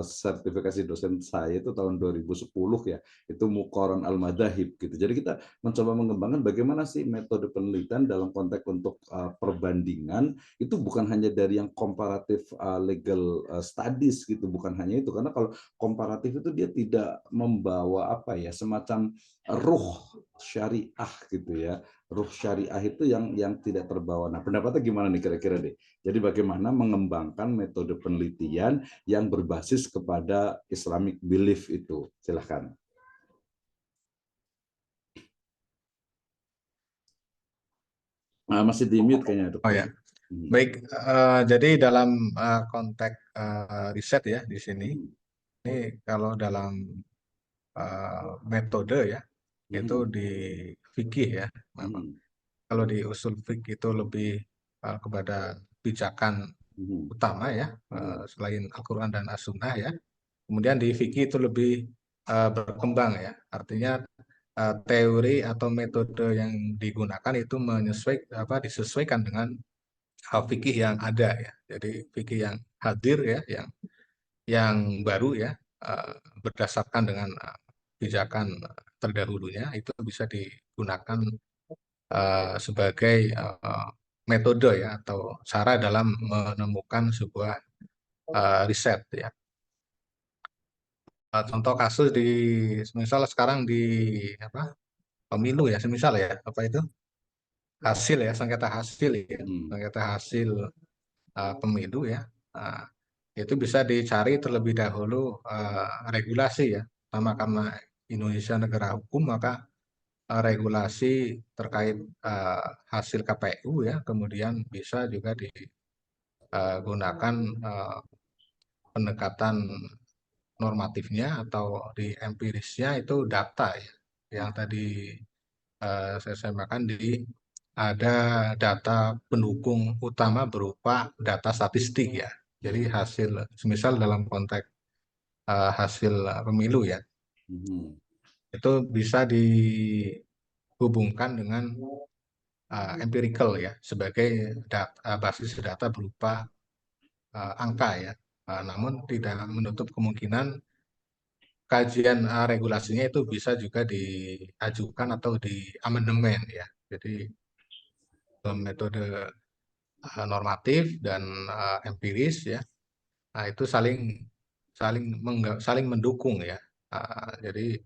sertifikasi dosen saya itu tahun 2010 ya, itu Muqarran Al-Madzahib gitu. Jadi kita mencoba mengembangkan bagaimana sih metode penelitian dalam konteks untuk perbandingan itu bukan hanya dari yang komparatif legal studies gitu, bukan hanya itu. Karena kalau komparatif itu dia tidak membawa apa ya, semacam ruh syariah gitu ya. Ruh syariah itu yang tidak terbawa. Nah, pendapatnya gimana nih kira-kira deh? Jadi bagaimana mengembangkan metode penelitian yang berbasis kepada Islamic belief itu? Silahkan. Nah, masih di mute kayaknya Oh dokter. ya, baik. Jadi dalam konteks riset ya di sini, ini kalau dalam metode ya, itu di fikih ya, memang. Kalau di usul fikih itu lebih kepada pijakan utama ya, selain Al-Quran dan As-Sunnah ya. Kemudian di fikih itu lebih berkembang ya, artinya teori atau metode yang digunakan itu disesuaikan dengan fikih yang ada ya. Jadi fikih yang hadir ya, yang baru ya, berdasarkan dengan pijakan terdahulunya itu bisa digunakan sebagai metode ya atau cara dalam menemukan sebuah riset ya. Contoh kasus di misal sekarang di apa pemilu ya, semisal ya apa itu hasil ya, sengketa hasil pemilu ya. Nah, itu bisa dicari terlebih dahulu regulasi ya. Pertama karena Indonesia negara hukum, maka regulasi terkait hasil KPU ya, kemudian bisa juga digunakan pendekatan normatifnya atau di empirisnya itu data ya. Yang tadi saya sampaikan ada data pendukung utama berupa data statistik ya. Jadi hasil, semisal dalam konteks hasil pemilu ya, itu bisa dihubungkan dengan empirical ya, sebagai basis data berupa angka ya. Namun tidak menutup kemungkinan kajian regulasinya itu bisa juga diajukan atau di amandemen ya. Jadi metode normatif dan empiris ya. Nah, itu saling saling saling mendukung ya. Jadi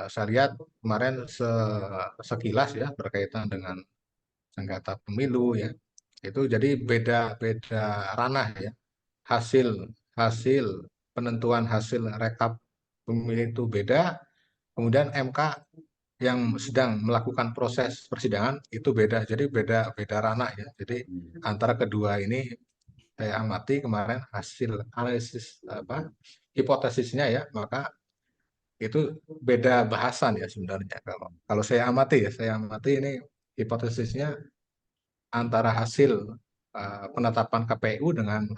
saya lihat kemarin sekilas ya berkaitan dengan sengketa pemilu ya. Itu jadi beda-beda ranah ya. Hasil hasil penentuan hasil rekap pemilu itu beda. Kemudian MK yang sedang melakukan proses persidangan itu beda. Jadi beda ranah ya. Jadi antara kedua ini saya amati kemarin hasil analisis hipotesisnya ya, maka itu beda bahasan ya sebenarnya. Kalau saya amati ini hipotesisnya antara hasil penetapan KPU dengan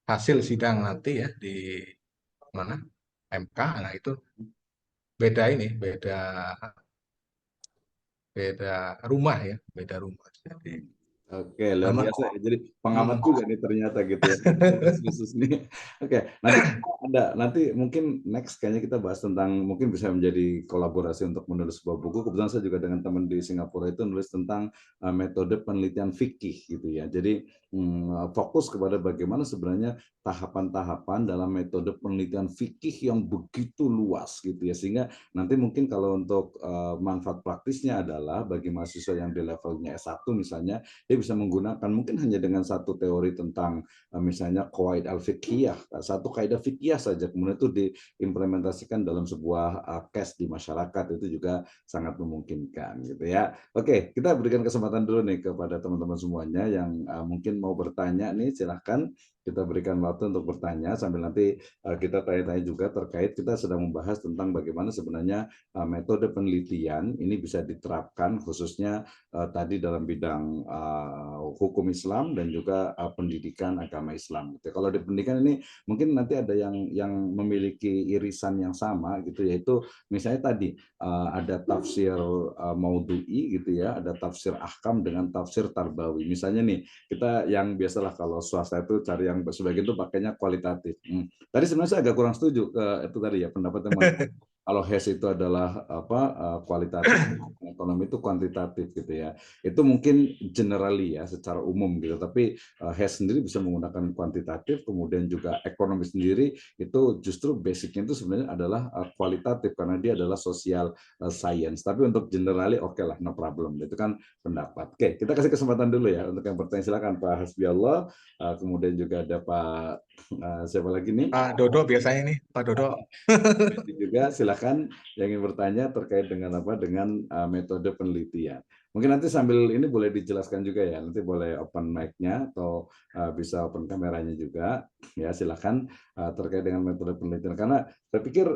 hasil sidang nanti ya di mana MK. Nah itu beda ini, beda rumah ya, beda rumah. Jadi, Oke, luar namun, biasa ya. Jadi pengamat hmm, juga nih ternyata gitu ya. Khusus nih. Oke, nanti mungkin next kayaknya kita bahas tentang mungkin bisa menjadi kolaborasi untuk menulis sebuah buku. Kebetulan saya juga dengan teman di Singapura itu nulis tentang metode penelitian fikih gitu ya. Jadi fokus kepada bagaimana sebenarnya tahapan-tahapan dalam metode penelitian fikih yang begitu luas gitu ya. Sehingga nanti mungkin kalau untuk manfaat praktisnya adalah bagi mahasiswa yang di levelnya S1 misalnya, dia bisa menggunakan mungkin hanya dengan satu teori tentang misalnya qawaid al-fiqhiyah, satu kaidah fikih saja, kemudian itu diimplementasikan dalam sebuah case di masyarakat, itu juga sangat memungkinkan gitu ya. Oke, kita berikan kesempatan dulu nih kepada teman-teman semuanya yang mungkin mau bertanya nih, silahkan kita berikan waktu untuk bertanya sambil nanti kita tanya-tanya juga terkait kita sedang membahas tentang bagaimana sebenarnya metode penelitian ini bisa diterapkan khususnya tadi dalam bidang hukum Islam dan juga pendidikan agama Islam. Gitu. Kalau di pendidikan ini mungkin nanti ada yang memiliki irisan yang sama gitu, yaitu misalnya tadi ada tafsir maudhu'i gitu ya, ada tafsir ahkam dengan tafsir tarbawi. Misalnya nih kita yang biasalah kalau swasta itu cari yang sebagian itu pakainya kualitatif. Tadi sebenarnya saya agak kurang setuju itu tadi ya pendapatnya kalau HES itu adalah kualitatif, ekonomi itu kuantitatif gitu ya. Itu mungkin generally ya secara umum gitu. Tapi HES sendiri bisa menggunakan kuantitatif, kemudian juga ekonomi sendiri itu justru basicnya itu sebenarnya adalah kualitatif karena dia adalah social science. Tapi untuk generally oke lah, no problem. Itu kan pendapat. Oke, kita kasih kesempatan dulu ya untuk yang bertanya. Silakan Pak Hasbiallah. Kemudian juga ada Pak siapa lagi nih? Pak Dodo biasanya nih, Pak Dodo. Juga silakan yang ingin bertanya terkait dengan apa dengan metode penelitian. Mungkin nanti sambil ini boleh dijelaskan juga ya, nanti boleh open mic-nya atau bisa open kameranya juga. Ya silakan terkait dengan metode penelitian karena saya pikir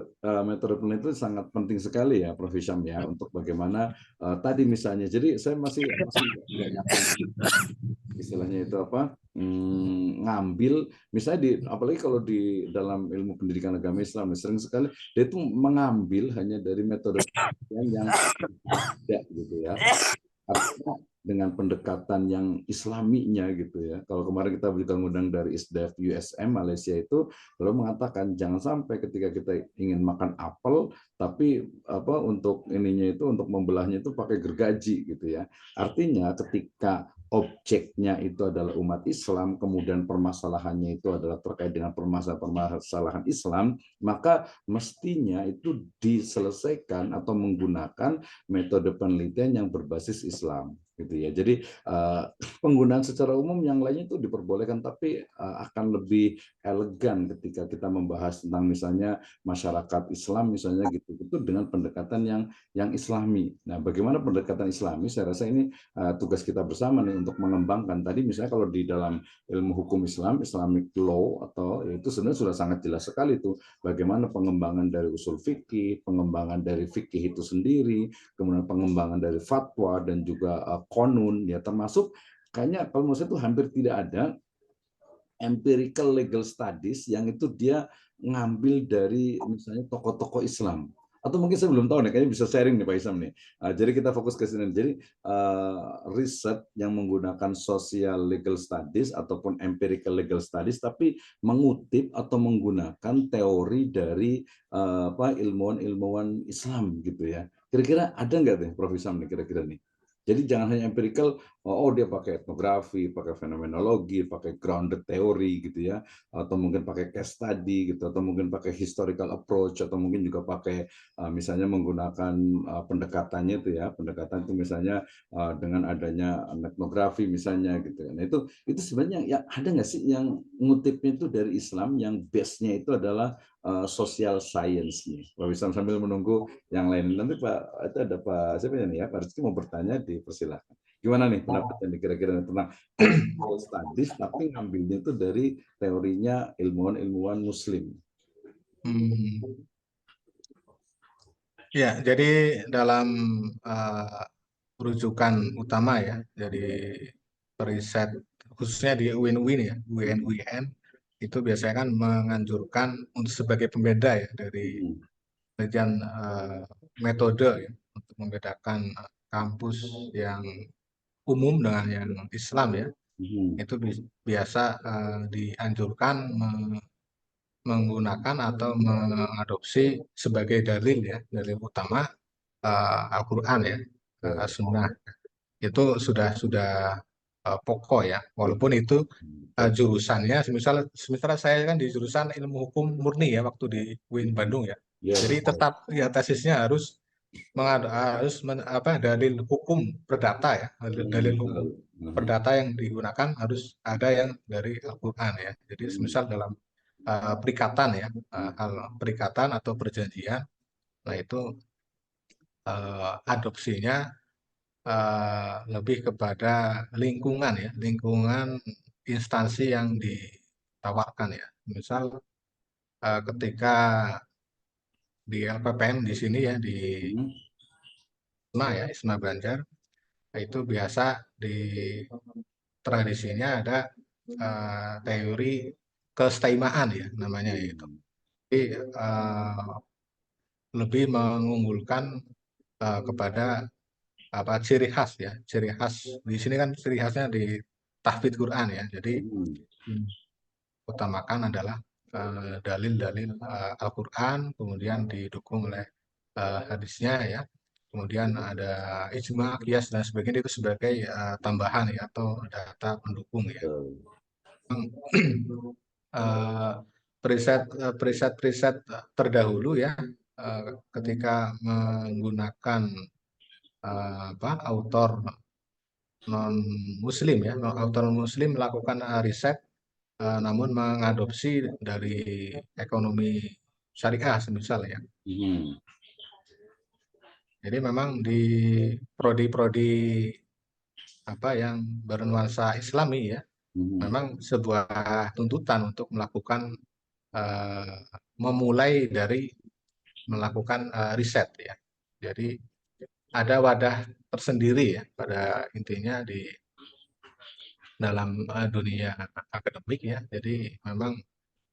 metode penelitian sangat penting sekali ya, Prof. Hisham ya, untuk bagaimana tadi misalnya. Jadi saya masih nggak yakin istilahnya itu apa ngambil misalnya apalagi kalau di dalam ilmu pendidikan agama Islam sering sekali dia itu mengambil hanya dari metode yang tidak gitu ya, artinya dengan pendekatan yang islaminya gitu ya. Kalau kemarin kita juga ngundang dari ISDF USM Malaysia itu lalu mengatakan jangan sampai ketika kita ingin makan apel tapi apa untuk ininya itu untuk membelahnya itu pakai gergaji gitu ya. Artinya ketika objeknya itu adalah umat Islam, kemudian permasalahannya itu adalah terkait dengan permasalahan Islam, maka mestinya itu diselesaikan atau menggunakan metode penelitian yang berbasis Islam gitu ya. Jadi penggunaan secara umum yang lainnya itu diperbolehkan, tapi akan lebih elegan ketika kita membahas tentang misalnya masyarakat Islam misalnya gitu, itu dengan pendekatan yang Islami. Nah, bagaimana pendekatan Islami? Saya rasa ini tugas kita bersama nih untuk mengembangkan. Tadi misalnya kalau di dalam ilmu hukum Islam, Islamic law atau itu sebenarnya sudah sangat jelas sekali tuh bagaimana pengembangan dari usul fikih, pengembangan dari fikih itu sendiri, kemudian pengembangan dari fatwa dan juga konun ya, termasuk kayaknya kalau menurut saya itu hampir tidak ada empirical legal studies yang itu dia ngambil dari misalnya tokoh-tokoh Islam. Atau mungkin saya belum tahu nih, kayaknya bisa sharing nih Pak Isam nih. Jadi kita fokus ke sini. Jadi riset yang menggunakan social legal studies ataupun empirical legal studies, tapi mengutip atau menggunakan teori dari ilmuwan-ilmuwan Islam gitu ya. Kira-kira ada nggak nih Prof. Isam nih kira-kira nih? Jadi jangan hanya empirical, oh dia pakai etnografi, pakai fenomenologi, pakai grounded theory gitu ya, atau mungkin pakai case study gitu, atau mungkin pakai historical approach, atau mungkin juga pakai misalnya menggunakan pendekatannya itu ya, pendekatan itu misalnya dengan adanya etnografi misalnya gitu. Nah itu sebenarnya ya ada nggak sih yang ngutipnya itu dari Islam yang base-nya itu adalah social science nih. Pak Wisam sambil menunggu yang lain. Nanti Pak itu ada Pak siapa nih ya? Pak Rizky mau bertanya, dipersilakan. Gimana nih pendapatnya kira-kira tentang political studies tapi ngambilnya itu dari teorinya ilmuwan-ilmuwan Muslim. Ya, jadi dalam rujukan utama ya, dari riset khususnya di UIN ya, UIN itu biasanya kan menganjurkan untuk sebagai pembeda ya dari penelitian metode ya, untuk membedakan kampus yang umum dengan yang Islam ya. Itu biasa dianjurkan menggunakan atau mengadopsi sebagai dalil ya, dalil utama Al-Quran ya, Sunnah. Itu sudah pokok ya, walaupun itu jurusannya, semisal saya kan di jurusan ilmu hukum murni ya waktu di UIN Bandung ya. Jadi tetap ya tesisnya harus dalil hukum perdata ya, dalil hukum perdata yang digunakan harus ada yang dari Al-Quran ya. Jadi semisal dalam perikatan ya, hal perikatan atau perjanjian, nah itu adopsinya lebih kepada lingkungan ya, lingkungan instansi yang tawarkan ya. Misal ketika di LPPM di sini ya di Hmm. ISMA ya, ISMA Banjar, itu biasa di tradisinya ada teori keistimewaan ya namanya itu. Jadi lebih mengunggulkan kepada apa ciri khas ya, ciri khas di sini kan ciri khasnya di tahfidz Quran ya. Jadi Hmm. utamakan adalah dalil-dalil Al-Quran, kemudian didukung oleh hadisnya ya. Kemudian ada ijma, qiyas dan sebagainya itu sebagai tambahan ya atau data pendukung ya. Betul. Eh, preset terdahulu ya ketika menggunakan apa autor non muslim ya autor non muslim melakukan riset namun mengadopsi dari ekonomi syariah semisal ya. Hmm. Jadi memang di prodi-prodi apa yang bernuansa Islami ya, Hmm. memang sebuah tuntutan untuk melakukan eh, memulai dari melakukan riset ya. Jadi ada wadah tersendiri ya pada intinya di dalam dunia akademik ya. Jadi memang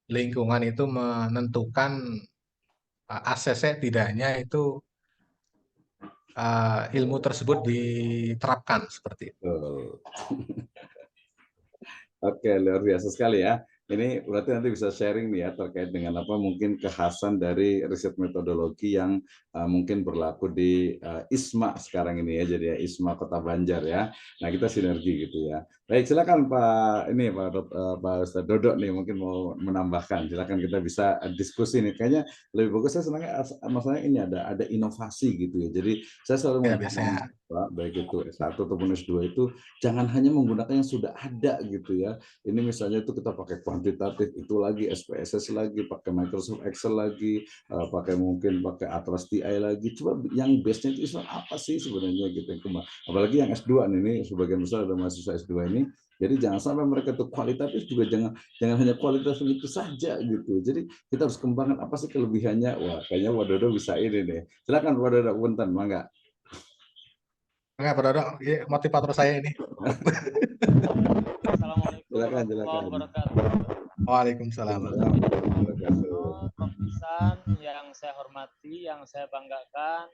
lingkungan itu menentukan ACC tidaknya itu ilmu tersebut diterapkan seperti itu. Betul. Oke, luar biasa sekali ya. Ini berarti nanti bisa sharing nih ya terkait dengan apa mungkin kekhasan dari riset metodologi yang mungkin berlaku di ISMA sekarang ini ya. Jadi ya ISMA Kota Banjar ya. Nah, kita sinergi gitu ya. Baik, silakan Pak ini Pak Ustadz Dodo nih mungkin mau menambahkan. Silakan kita bisa diskusi nih. Kayaknya lebih bagus saya senangnya masalahnya ini ada inovasi gitu ya. Jadi saya selalu Ya mengatakan biasanya baik itu S1 ataupun S2 itu jangan hanya menggunakan yang sudah ada gitu ya. Ini misalnya itu kita pakai kuantitatif itu lagi, SPSS lagi, pakai Microsoft Excel lagi, pakai mungkin pakai Atlas TI lagi. Coba yang base-nya itu apa sih sebenarnya gitu. Apalagi yang S2 nih, ini sebagian besar ada mahasiswa S2 ini. Jadi jangan sampai mereka itu kualitatif juga jangan hanya kualitas itu saja gitu. Jadi kita harus kembangkan apa sih kelebihannya. Wah, kayaknya Wadodo bisa ini deh. Silakan Wadodo, punten, mangga. enggak Pak Dodo, ini motivator saya ini. Assalamualaikum Silakan, warahmatullahi silakan. wabarakatuh. Waalaikumsalam. Prof. Ihsan yang saya hormati, yang saya banggakan,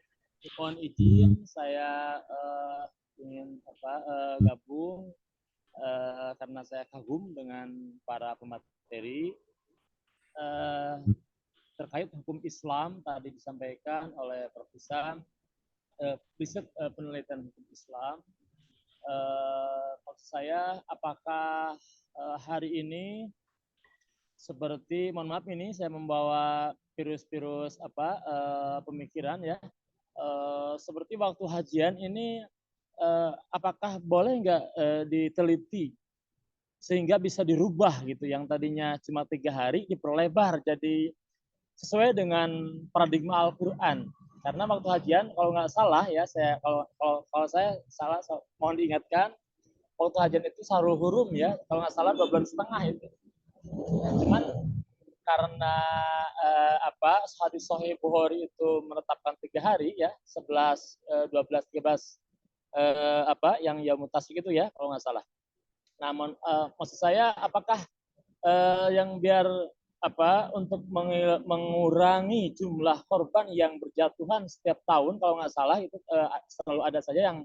mohon izin saya ingin gabung karena saya kagum dengan para pemateri terkait hukum Islam tadi disampaikan oleh Prof. Ihsan, riset penelitian hukum Islam. Maksud saya apakah hari ini seperti mohon maaf ini saya membawa virus-virus pemikiran ya seperti waktu hajian ini apakah boleh nggak diteliti sehingga bisa dirubah gitu yang tadinya cuma 3 hari diperlebar jadi sesuai dengan paradigma Al-Quran karena waktu hajian kalau nggak salah ya saya kalau saya salah mohon diingatkan waktu hajian itu Syahrul Hurum ya kalau nggak salah 2 bulan setengah itu cuman karena hadis Sahih Bukhari itu menetapkan 3 hari ya 11, 12, 13 yang Yaumutasik itu ya kalau nggak salah. Namun maksud saya apakah yang biar untuk mengurangi jumlah korban yang berjatuhan setiap tahun kalau nggak salah itu selalu ada saja yang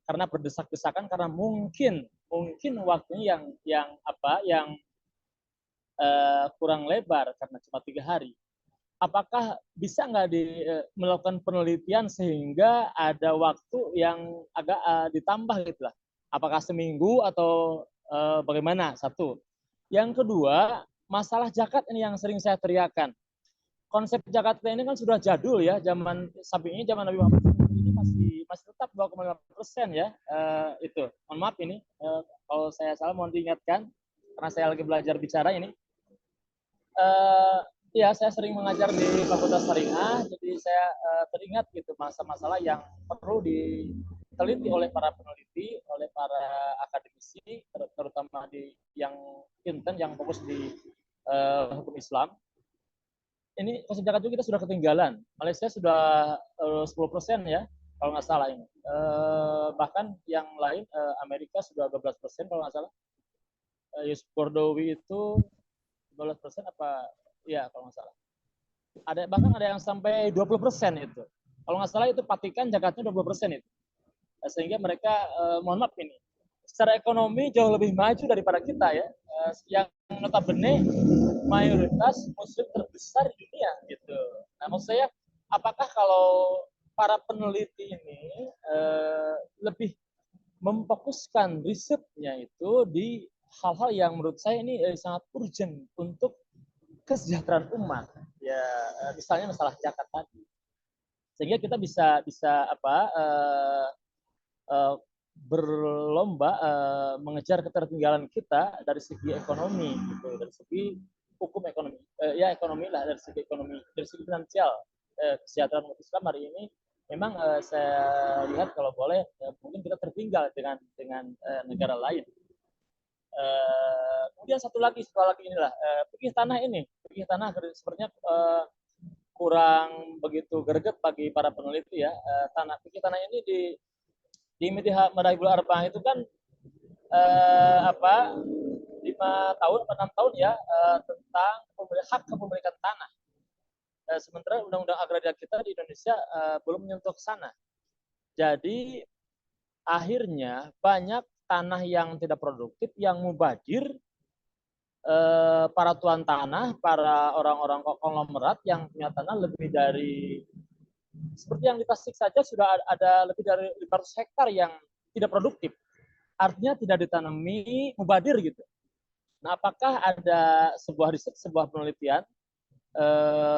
karena berdesak-desakan karena mungkin waktunya yang kurang lebar karena cuma 3 hari. Apakah bisa nggak melakukan penelitian sehingga ada waktu yang agak ditambah gitu lah? Apakah seminggu atau bagaimana? Satu. Yang kedua, masalah zakat ini yang sering saya teriakan. Konsep zakat ini kan sudah jadul ya, zaman samping ini zaman Nabi Muhammad ini masih tetap 2,5% ya. Itu. Mohon maaf ini kalau saya salah mohon diingatkan karena saya lagi belajar bicara ini. Ya saya sering mengajar di Fakultas Syariah, jadi saya teringat gitu masalah-masalah yang perlu diteliti oleh para peneliti, oleh para akademisi, terutama di yang intern yang fokus di hukum Islam. Ini konsep zakat juga kita sudah ketinggalan. Malaysia sudah 10% ya, kalau nggak salah ini. Bahkan yang lain Amerika sudah 12% kalau nggak salah. Yusuf Qaradawi itu 12% apa? Ya kalau nggak salah. Bahkan ada yang sampai 20% itu. Kalau nggak salah itu Vatikan zakatnya 20% itu. Sehingga mereka mohon maaf ini secara ekonomi jauh lebih maju daripada kita ya. Yang notabene mayoritas muslim terbesar di dunia gitu. Nah, maksud saya apakah kalau para peneliti ini lebih memfokuskan risetnya itu di hal-hal yang menurut saya ini sangat urgent untuk kesejahteraan umat ya, misalnya masalah zakat tadi, sehingga kita bisa berlomba mengejar ketertinggalan kita dari segi ekonomi gitu, dari segi hukum ekonomi ya ekonomi lah, dari segi ekonomi, dari segi finansial kesejahteraan umat Islam hari ini memang saya lihat kalau boleh mungkin kita tertinggal dengan negara lain. Kemudian satu lagi inilah fikih tanah ini, fikih tanah sepertinya kurang begitu greget bagi para peneliti ya. Fikih tanah ini di Madhabul Arba'ah itu kan 5 tahun atau 6 tahun ya tentang hak kepemilikan tanah. Sementara undang-undang agraria kita di Indonesia belum menyentuh ke sana. Jadi akhirnya banyak tanah yang tidak produktif yang mubadir, para tuan tanah, para orang-orang konglomerat yang punya tanah lebih dari, seperti yang di Tasik saja sudah ada lebih dari 500 hektar yang tidak produktif. Artinya tidak ditanami, mubadir gitu. Nah, apakah ada sebuah riset, sebuah penelitian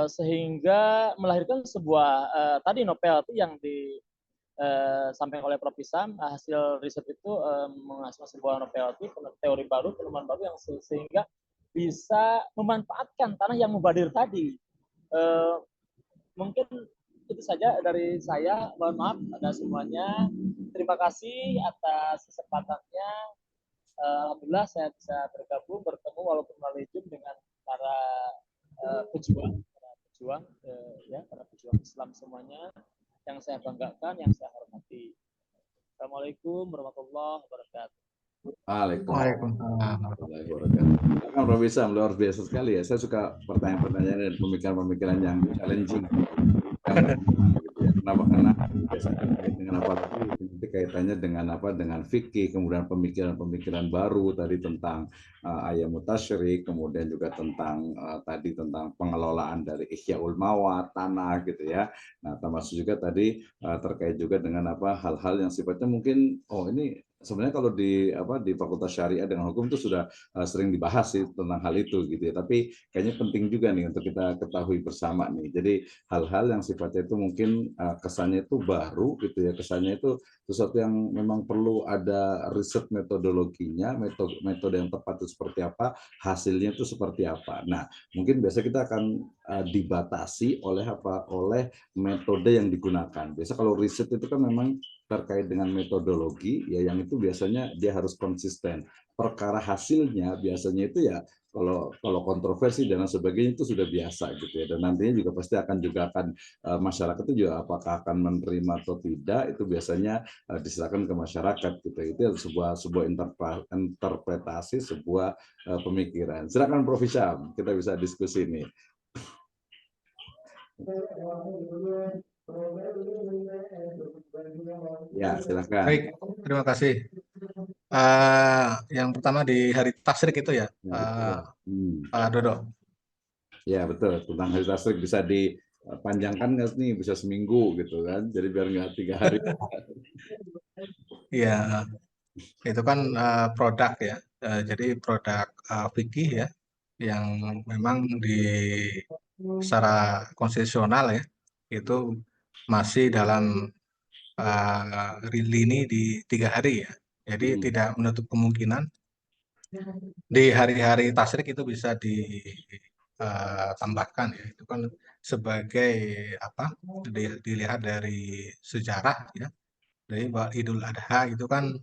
sehingga melahirkan sebuah tadi novelty yang disampaikan oleh Prof. Isam, hasil riset itu menghasilkan sebuah novelty, teori baru, penemuan baru yang sehingga bisa memanfaatkan tanah yang mubadir tadi. Mungkin itu saja dari saya. Mohon maaf ada semuanya. Terima kasih atas kesempatannya. Alhamdulillah saya bisa bergabung, bertemu walaupun melalui Zoom dengan para pejuang Islam semuanya yang saya banggakan, yang saya hormati. Assalamualaikum warahmatullahi wabarakatuh. Waalaikumsalam. Kan Prof. Isam luar biasa sekali ya. Saya suka pertanyaan-pertanyaan dan pemikiran-pemikiran yang challenging. Kenapa? Karena biasanya dengan apa tadi? Nanti kaitannya dengan fikih, kemudian pemikiran-pemikiran baru tadi tentang ayat mutasyrik, kemudian juga tentang tadi tentang pengelolaan dari Ihyaul Mawat, tanah gitu ya. Nah, termasuk juga tadi terkait juga dengan hal-hal yang sifatnya mungkin ini sebenarnya kalau di Fakultas Syariah dengan Hukum itu sudah sering dibahas sih tentang hal itu gitu ya. Tapi kayaknya penting juga nih untuk kita ketahui bersama nih. Jadi hal-hal yang sifatnya itu mungkin kesannya itu baru gitu ya. Kesannya itu sesuatu yang memang perlu ada riset metodologinya, metode yang tepat itu seperti apa, hasilnya itu seperti apa. Nah, mungkin biasa kita akan dibatasi oleh oleh metode yang digunakan. Biasa kalau riset itu kan memang terkait dengan metodologi ya, yang itu biasanya dia harus konsisten. Perkara hasilnya biasanya itu ya kalau kontroversi dan sebagainya itu sudah biasa gitu ya, dan nantinya juga pasti akan masyarakat itu juga apakah akan menerima atau tidak itu biasanya diserahkan ke masyarakat gitu. Itu sebuah interpretasi, sebuah pemikiran. Silakan Prof. Isam, kita bisa diskusi ini. Ya, silakan. Baik, terima kasih. Yang pertama di hari tasyrik itu ya, Pak Dodo. Ya betul, tentang hari tasyrik bisa dipanjangkan nggak nih, bisa seminggu gitu kan, jadi biar nggak 3 hari. Iya, itu kan produk ya, jadi produk fikih ya, yang memang secara konstitusional ya, itu masih dalam lini di 3 hari ya. Jadi tidak menutup kemungkinan di hari-hari tasyrik itu bisa ditambahkan ya. Itu kan sebagai dilihat dari sejarah ya. Jadi Idul Adha itu kan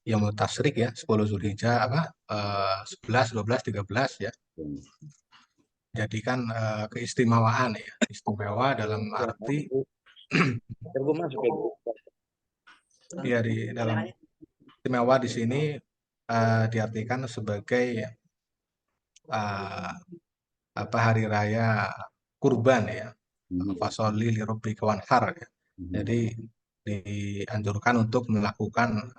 Yaumut Tasyrik ya, 10 Zulhijjah 11, 12, 13 ya. Jadi kan keistimewaan ya, istimewa dalam arti Gue masuk ya. ya di dalam istimewa di sini diartikan sebagai uh, hari raya kurban ya, fasoli li rabbika wanhar ya. Jadi dianjurkan untuk melakukan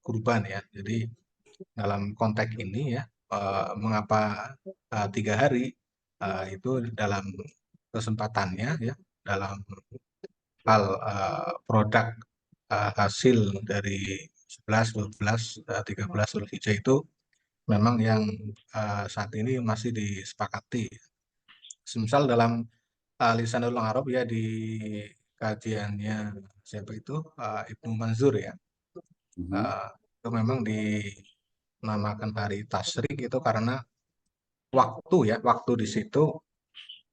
kurban ya. Jadi dalam konteks ini ya, mengapa 3 hari itu dalam kesempatannya ya, dalam hal produk hasil dari 11, 12, 13 Zulhijjah itu memang yang saat ini masih disepakati. Misal dalam Lisanul Arab ya, di kajiannya siapa itu Ibnu Manzur ya, itu memang dinamakan hari Tasyrik itu karena waktu di situ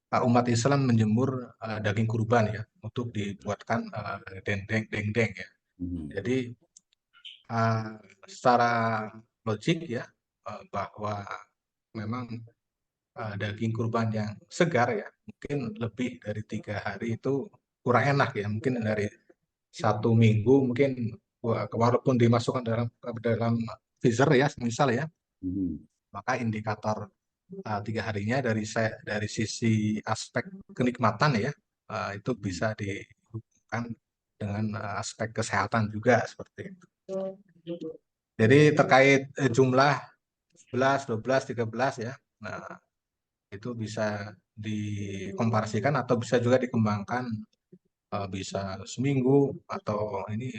umat Islam menjemur daging kurban ya untuk dibuatkan dendeng ya. Jadi secara logik ya, bahwa memang daging kurban yang segar ya mungkin lebih dari 3 hari itu kurang enak ya, mungkin dari 1 minggu mungkin walaupun dimasukkan dalam freezer ya misal ya, maka indikator 3 harinya dari sisi aspek kenikmatan ya, itu bisa dihubungkan dengan aspek kesehatan juga seperti itu. Jadi terkait jumlah 11, 12, 13 ya, nah itu bisa dikomparasikan atau bisa juga dikembangkan, bisa seminggu atau ini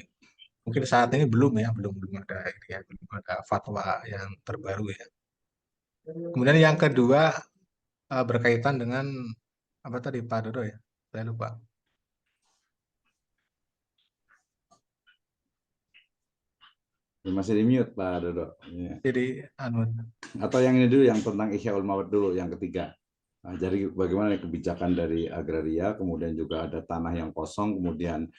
mungkin saat ini belum ada ini ya, belum ada fatwa yang terbaru ya. Kemudian yang kedua berkaitan dengan apa tadi Pak Dodo ya, saya lupa. Masih di mute Pak Dodo. Ya. Jadi atau yang ini dulu, yang tentang Ihyaul Mau'id dulu, yang ketiga. Nah, jadi bagaimana kebijakan dari agraria, kemudian juga ada tanah yang kosong, kemudian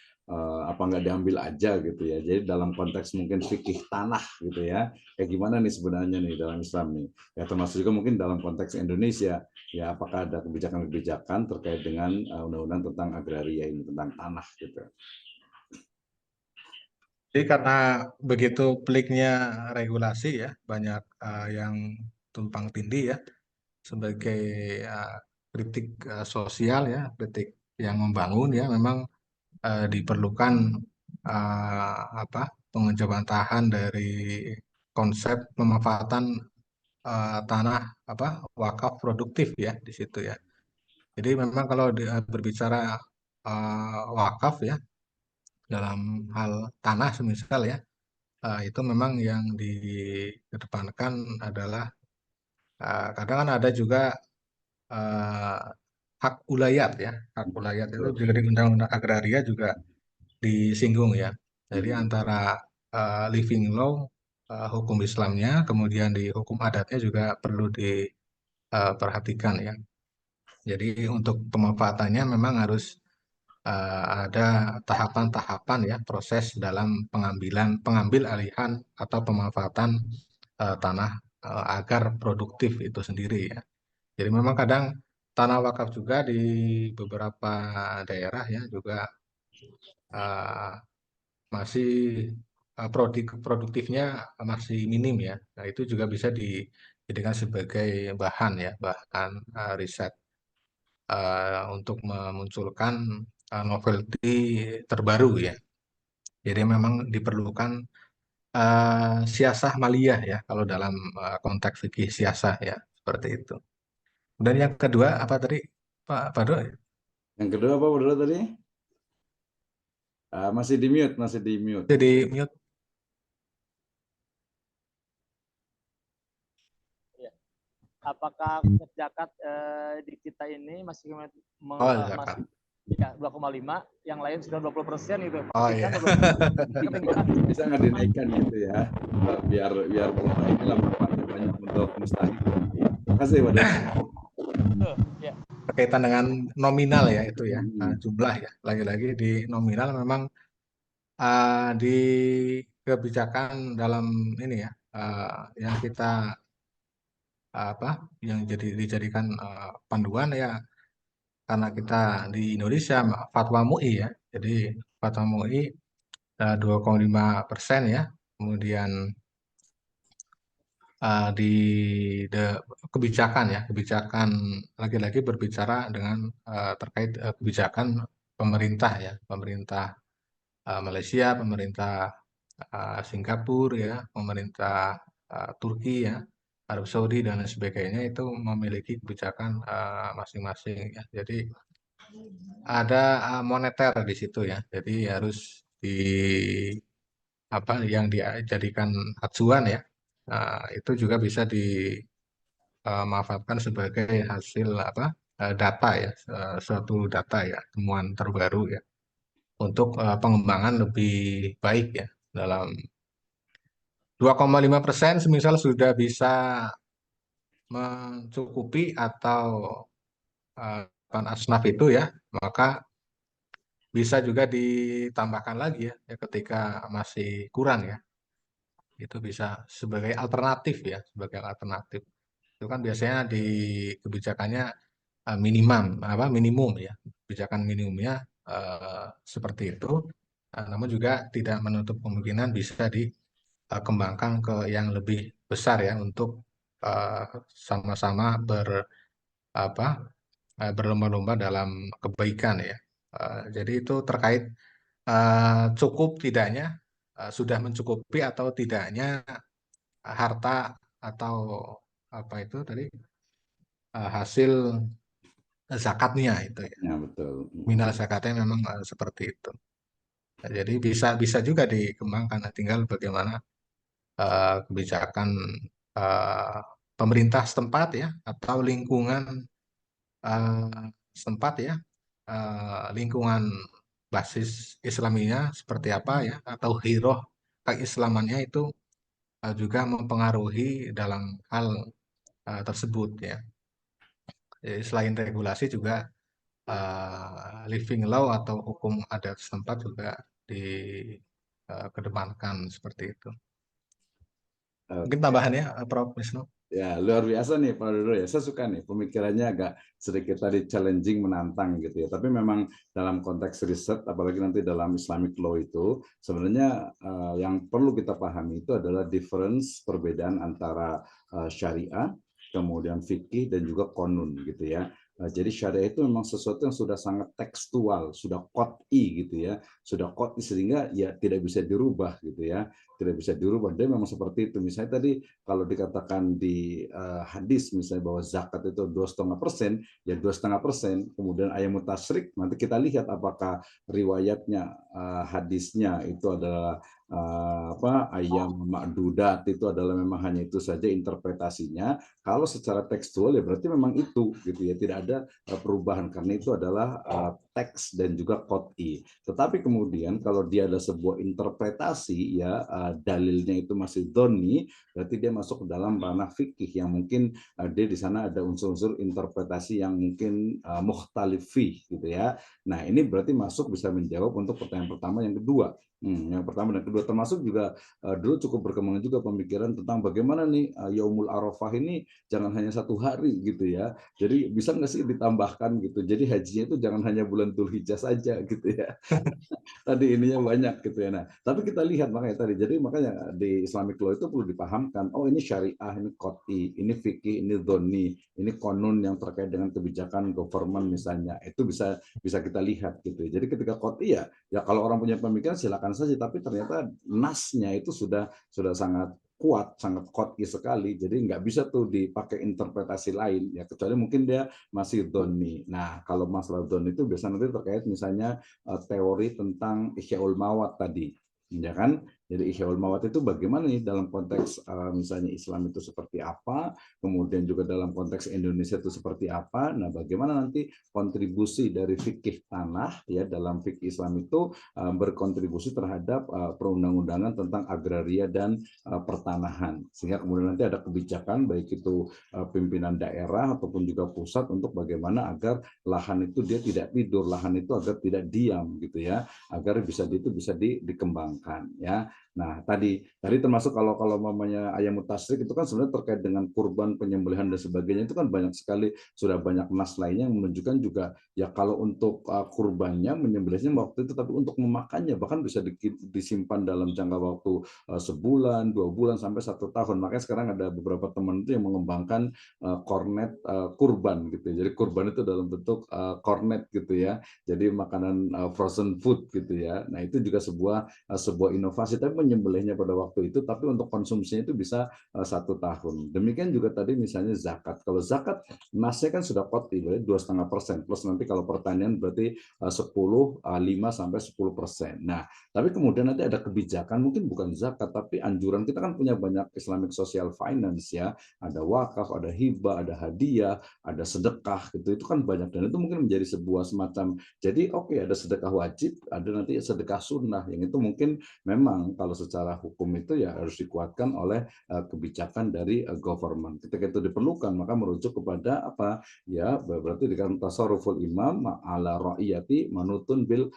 apa nggak diambil aja gitu ya. Jadi dalam konteks mungkin fikih tanah gitu ya, kayak gimana nih sebenarnya nih dalam Islam nih. Ya termasuk juga mungkin dalam konteks Indonesia, ya apakah ada kebijakan-kebijakan terkait dengan undang-undang tentang agraria ini, tentang tanah gitu. Jadi karena begitu peliknya regulasi ya, banyak yang tumpang tindih ya, sebagai kritik sosial ya, kritik yang membangun ya, memang diperlukan pengejawantahan dari konsep pemanfaatan tanah wakaf produktif ya di situ ya. Jadi memang kalau berbicara wakaf ya dalam hal tanah semisal ya, itu memang yang dikedepankan adalah kadang kan ada juga hak ulayat ya. Hak ulayat itu juga di undang-undang agraria juga disinggung ya. Jadi antara living law, hukum Islamnya, kemudian di hukum adatnya juga perlu diperhatikan ya. Jadi untuk pemanfaatannya memang harus ada tahapan-tahapan ya, proses dalam pengambil alihan atau pemanfaatan tanah agar produktif itu sendiri ya. Jadi memang kadang tanah wakaf juga di beberapa daerah ya juga masih produktifnya masih minim ya. Nah itu juga bisa dijadikan sebagai bahan ya, bahan riset untuk memunculkan novelty terbaru ya. Jadi memang diperlukan siasah maliyah ya kalau dalam konteks fikih siasah ya, seperti itu. Dan yang kedua apa tadi Pak Do? Yang kedua apa dulu tadi? Masih di mute, masih di mute. Jadi mute. Apakah zakat di kita ini masih Zakat. Ya, 2,5, yang lain sudah 20% gitu. Oh iya. Bisa nggak dinaikkan gitu ya, biar inilah manfaatnya banyak untuk mustahik. Terima kasih Pak. Ya. Berkaitan dengan nominal ya itu ya, jumlah ya. Lagi-lagi di nominal memang di kebijakan dalam ini ya, yang kita yang dijadikan panduan ya, karena kita di Indonesia fatwa MUI ya, jadi fatwa MUI 2,5% ya, kemudian di kebijakan ya, kebijakan lagi-lagi berbicara dengan terkait kebijakan pemerintah ya, pemerintah Malaysia, pemerintah Singapura ya, pemerintah Turki ya, Arab Saudi dan lain sebagainya itu memiliki kebijakan masing-masing ya. Jadi ada moneter di situ ya. Jadi harus di yang dijadikan acuan ya. Itu juga bisa dimanfaatkan sebagai hasil data ya, suatu data ya, temuan terbaru ya, untuk pengembangan lebih baik ya dalam 2,5% semisal sudah bisa mencukupi atau asnaf itu ya, maka bisa juga ditambahkan lagi ya, ketika masih kurang ya, itu bisa sebagai alternatif ya, sebagai alternatif. Itu kan biasanya di kebijakannya minimum ya, kebijakan minimumnya seperti itu. Namun juga tidak menutup kemungkinan bisa dikembangkan ke yang lebih besar ya, untuk sama-sama berlomba-lomba dalam kebaikan ya. Jadi itu terkait cukup tidaknya, sudah mencukupi atau tidaknya harta atau apa itu tadi, hasil zakatnya itu ya. Ya, betul. Nominal zakatnya memang seperti itu. Nah, jadi bisa bisa juga dikembangkan. Nah, tinggal bagaimana kebijakan eh, pemerintah setempat ya, atau lingkungan setempat ya, lingkungan basis Islaminya seperti apa ya, atau hiroh keislamannya itu juga mempengaruhi dalam hal tersebut ya. Jadi selain regulasi juga living law atau hukum adat setempat juga dikedepankan seperti itu. Mungkin Oke. tambahannya, Prof. Wisnu. Ya, luar biasa nih Pak Dodo ya. Saya suka nih pemikirannya agak sedikit tadi challenging, menantang gitu ya. Tapi memang dalam konteks riset, apalagi nanti dalam Islamic law itu, sebenarnya yang perlu kita pahami itu adalah difference, perbedaan antara syariah, kemudian fikih dan juga konun gitu ya. Jadi syariah itu memang sesuatu yang sudah sangat tekstual, sudah qat'i gitu ya, sudah qat'i sehingga ya tidak bisa dirubah gitu ya, tidak bisa dirubah. Dia memang seperti itu. Misalnya tadi kalau dikatakan di hadis misalnya bahwa zakat itu 2,5%, ya 2,5%. Kemudian ayat mutasyrik, nanti kita lihat apakah riwayatnya hadisnya itu adalah ayam makdudat, itu adalah memang hanya itu saja interpretasinya. Kalau secara tekstual ya berarti memang itu gitu ya, tidak ada perubahan karena itu adalah teks dan juga qat'i. Tetapi kemudian kalau dia ada sebuah interpretasi ya, dalilnya itu masih dhonni, berarti dia masuk ke dalam ranah fikih yang mungkin dia di sana ada unsur-unsur interpretasi yang mungkin mukhtalifi gitu ya. Nah, ini berarti masuk bisa menjawab untuk pertanyaan pertama, yang kedua. Yang pertama dan kedua, termasuk juga dulu cukup berkembang juga pemikiran tentang bagaimana nih Yaumul Arafah ini jangan hanya 1 hari gitu ya. Jadi bisa nggak sih ditambahkan gitu. Jadi hajinya itu jangan hanya bulan Dzulhijjah saja gitu ya. Tadi ininya banyak gitu ya. Nah, tapi kita lihat makanya tadi. Jadi makanya di Islamic law itu perlu dipahamkan. Oh, ini syariah, ini qat'i, ini fikih, ini dhonni, ini konun yang terkait dengan kebijakan government misalnya. Itu bisa kita lihat gitu. Jadi ketika qat'i ya kalau orang punya pemikiran silakan saja. Tapi ternyata nasnya itu sudah sangat kuat, sangat qat'i sekali. Jadi nggak bisa tuh dipakai interpretasi lain ya, kecuali mungkin dia masih dhonni. Nah, kalau masalah dhonni itu biasanya nanti terkait misalnya teori tentang Ihyaul Mawat tadi, ya kan? Jadi ihyaul mawat itu bagaimana nih dalam konteks misalnya Islam itu seperti apa, kemudian juga dalam konteks Indonesia itu seperti apa. Nah, bagaimana nanti kontribusi dari fikih tanah ya dalam fikih Islam itu berkontribusi terhadap perundang-undangan tentang agraria dan pertanahan. Sehingga kemudian nanti ada kebijakan baik itu pimpinan daerah ataupun juga pusat untuk bagaimana agar lahan itu dia tidak tidur, lahan itu agar tidak diam gitu ya, agar bisa dikembangkan ya. Nah, tadi termasuk kalau mamanya ayam mutasrik itu kan sebenarnya terkait dengan kurban, penyembelihan dan sebagainya, itu kan banyak sekali, sudah banyak nas lainnya yang menunjukkan juga ya kalau untuk kurbannya, menyembelihnya waktu itu, tapi untuk memakannya bahkan bisa disimpan dalam jangka waktu sebulan, 2 bulan sampai 1 tahun. Makanya sekarang ada beberapa teman itu yang mengembangkan kornet kurban gitu. Jadi kurban itu dalam bentuk kornet gitu ya. Jadi makanan frozen food gitu ya. Nah, itu juga sebuah inovasi, tapi menyembelihnya pada waktu itu, tapi untuk konsumsinya itu bisa 1 tahun. Demikian juga tadi misalnya zakat. Kalau zakat nasnya kan sudah pasti 2,5% plus nanti kalau pertanian berarti 5 sampai 10%. Nah, tapi kemudian nanti ada kebijakan, mungkin bukan zakat tapi anjuran. Kita kan punya banyak Islamic Social Finance ya, ada wakaf, ada hibah, ada hadiah, ada sedekah gitu. Itu kan banyak, dan itu mungkin menjadi sebuah semacam, jadi oke, ada sedekah wajib, ada nanti sedekah sunnah, yang itu mungkin memang kalau secara hukum itu ya harus dikuatkan oleh kebijakan dari government. Ketika itu diperlukan, maka merujuk kepada apa ya, berarti dikatakan tasarruful imam ala ra'iyati manutun bil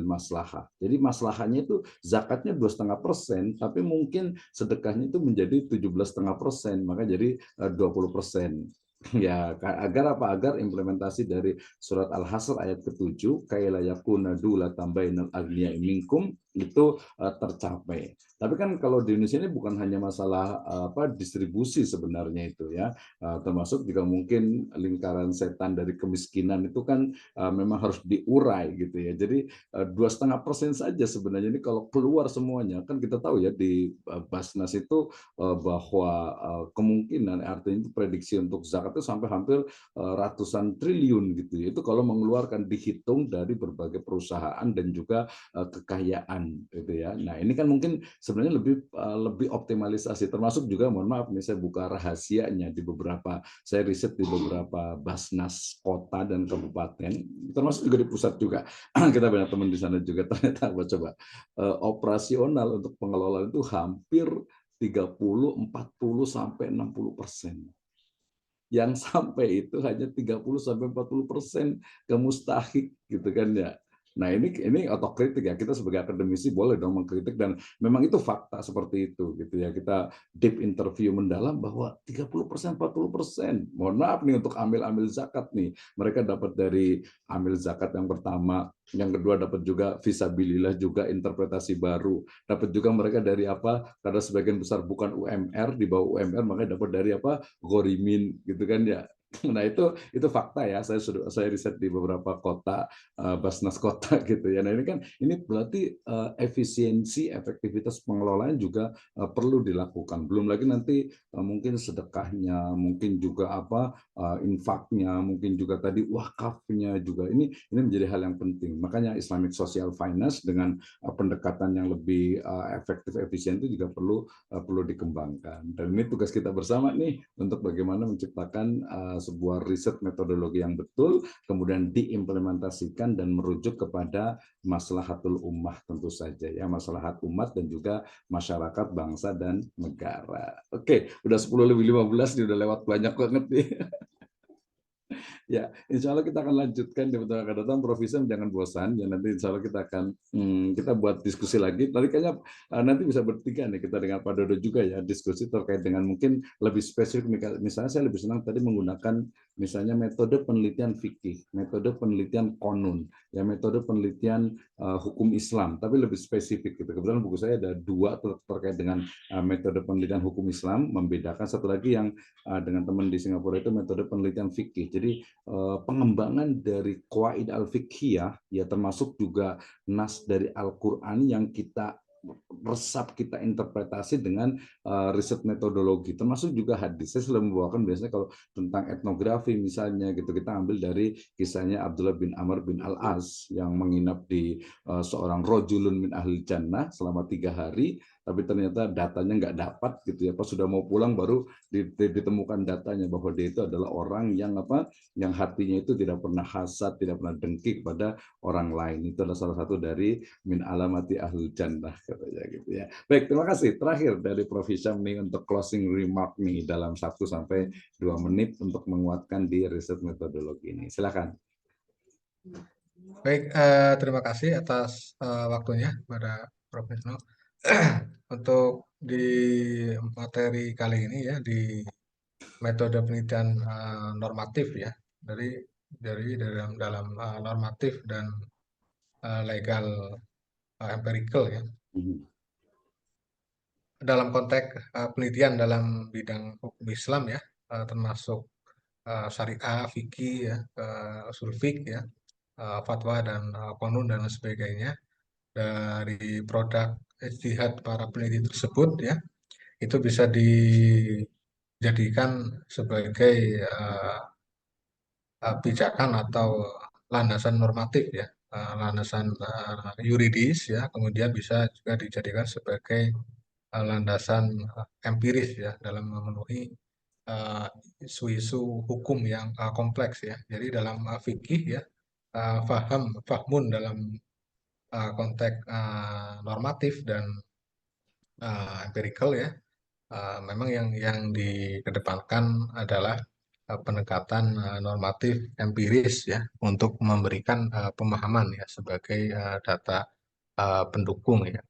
maslahah. Jadi maslahahnya itu zakatnya 2,5%, tapi mungkin sedekahnya itu menjadi 17,5%, maka jadi 20%. Ya, agar apa? Agar implementasi dari surat Al-Hasr ayat ke-7, kaila yakuna dulatan bainal aghniya'i minkum, itu tercapai. Tapi kan kalau di Indonesia ini bukan hanya masalah distribusi sebenarnya itu ya, termasuk juga mungkin lingkaran setan dari kemiskinan itu kan memang harus diurai gitu ya. Jadi 2,5% saja sebenarnya ini kalau keluar semuanya, kan kita tahu ya di Basnas itu bahwa kemungkinan, artinya itu prediksi untuk zakat itu sampai hampir ratusan triliun gitu ya. Itu kalau mengeluarkan, dihitung dari berbagai perusahaan dan juga kekayaan gitu ya. Nah, ini kan mungkin sebenarnya lebih optimalisasi, termasuk juga, mohon maaf nih saya buka rahasianya, saya riset di beberapa Basnas kota dan kabupaten, termasuk juga di pusat juga. Kita banyak teman di sana juga, ternyata coba operasional untuk pengelolaan itu hampir 30, 40 sampai 60%. Yang sampai itu hanya 30 sampai 40% ke mustahik gitu kan ya. Nah, ini otokritik ya, kita sebagai akademisi boleh dong mengkritik, dan memang itu fakta seperti itu gitu ya. Kita deep interview mendalam bahwa 30%, 40%. Mohon maaf nih untuk amil zakat nih. Mereka dapat dari amil zakat yang pertama, yang kedua dapat juga fisabilillah, juga interpretasi baru. Dapat juga mereka dari apa? Karena sebagian besar bukan UMR, di bawah UMR, makanya dapat dari apa? Ghorimin gitu kan ya. Nah, itu fakta ya. Saya riset di beberapa kota, Basnas kota gitu ya. Nah, ini berarti efisiensi, efektivitas pengelolaan juga perlu dilakukan. Belum lagi nanti mungkin sedekahnya, mungkin juga infaknya, mungkin juga tadi wakafnya juga. Ini menjadi hal yang penting. Makanya Islamic Social Finance dengan pendekatan yang lebih efektif, efisien itu juga perlu dikembangkan. Dan ini tugas kita bersama nih untuk bagaimana menciptakan sebuah riset metodologi yang betul, kemudian diimplementasikan dan merujuk kepada maslahatul ummah tentu saja ya, maslahat umat dan juga masyarakat, bangsa dan negara. Oke, udah 10:15 nih, udah lewat banyak banget nih. Ya, insya Allah kita akan lanjutkan di pertemuan akan datang. Prof. Isam jangan bosan ya, nanti insya Allah kita akan kita buat diskusi lagi. Tadi kayaknya nanti bisa bertiga nih kita dengan Pak Dodo juga ya, diskusi terkait dengan mungkin lebih spesifik. Misalnya saya lebih senang tadi menggunakan misalnya metode penelitian fikih, metode penelitian konun, ya metode penelitian hukum Islam, tapi lebih spesifik gitu. Kebetulan buku saya ada 2 terkait dengan metode penelitian hukum Islam, membedakan. Satu lagi yang dengan teman di Singapura itu metode penelitian fikih. Jadi pengembangan dari qawaid al-fiqhiyah ya, termasuk juga nas dari Al-Qur'an yang kita resap, kita interpretasi dengan riset metodologi, termasuk juga hadis. Saya selalu membawakan biasanya kalau tentang etnografi misalnya gitu, kita ambil dari kisahnya Abdullah bin Amr bin Al-As yang menginap di seorang rojulun min ahli jannah selama 3 hari, tapi ternyata datanya nggak dapat gitu ya. Pas sudah mau pulang baru ditemukan datanya bahwa dia itu adalah orang yang yang hatinya itu tidak pernah hasad, tidak pernah dengki pada orang lain. Itu adalah salah satu dari min alamati ahlul jannah katanya gitu ya. Baik, terima kasih. Terakhir dari Prof. Hisham nih untuk closing remark nih dalam 1 sampai 2 menit untuk menguatkan di riset metodologi ini. Silakan. Baik, terima kasih atas waktunya pada Prof. Wisnu. Untuk di materi kali ini ya, di metode penelitian normatif ya, dari dalam normatif dan legal empirical ya. Dalam konteks penelitian dalam bidang hukum Islam ya, termasuk syariah, fikih ya, usul fikih ya, fatwa dan qanun dan sebagainya, dari produk ijtihad para peneliti tersebut ya, itu bisa dijadikan sebagai pijakan atau landasan normatif ya, landasan yuridis ya, kemudian bisa juga dijadikan sebagai landasan empiris ya dalam memenuhi isu-isu hukum yang kompleks ya. Jadi dalam fikih ya, fahmun dalam konteks normatif dan empirical ya, memang yang dikedepankan adalah pendekatan normatif empiris ya untuk memberikan pemahaman ya sebagai data pendukung ya.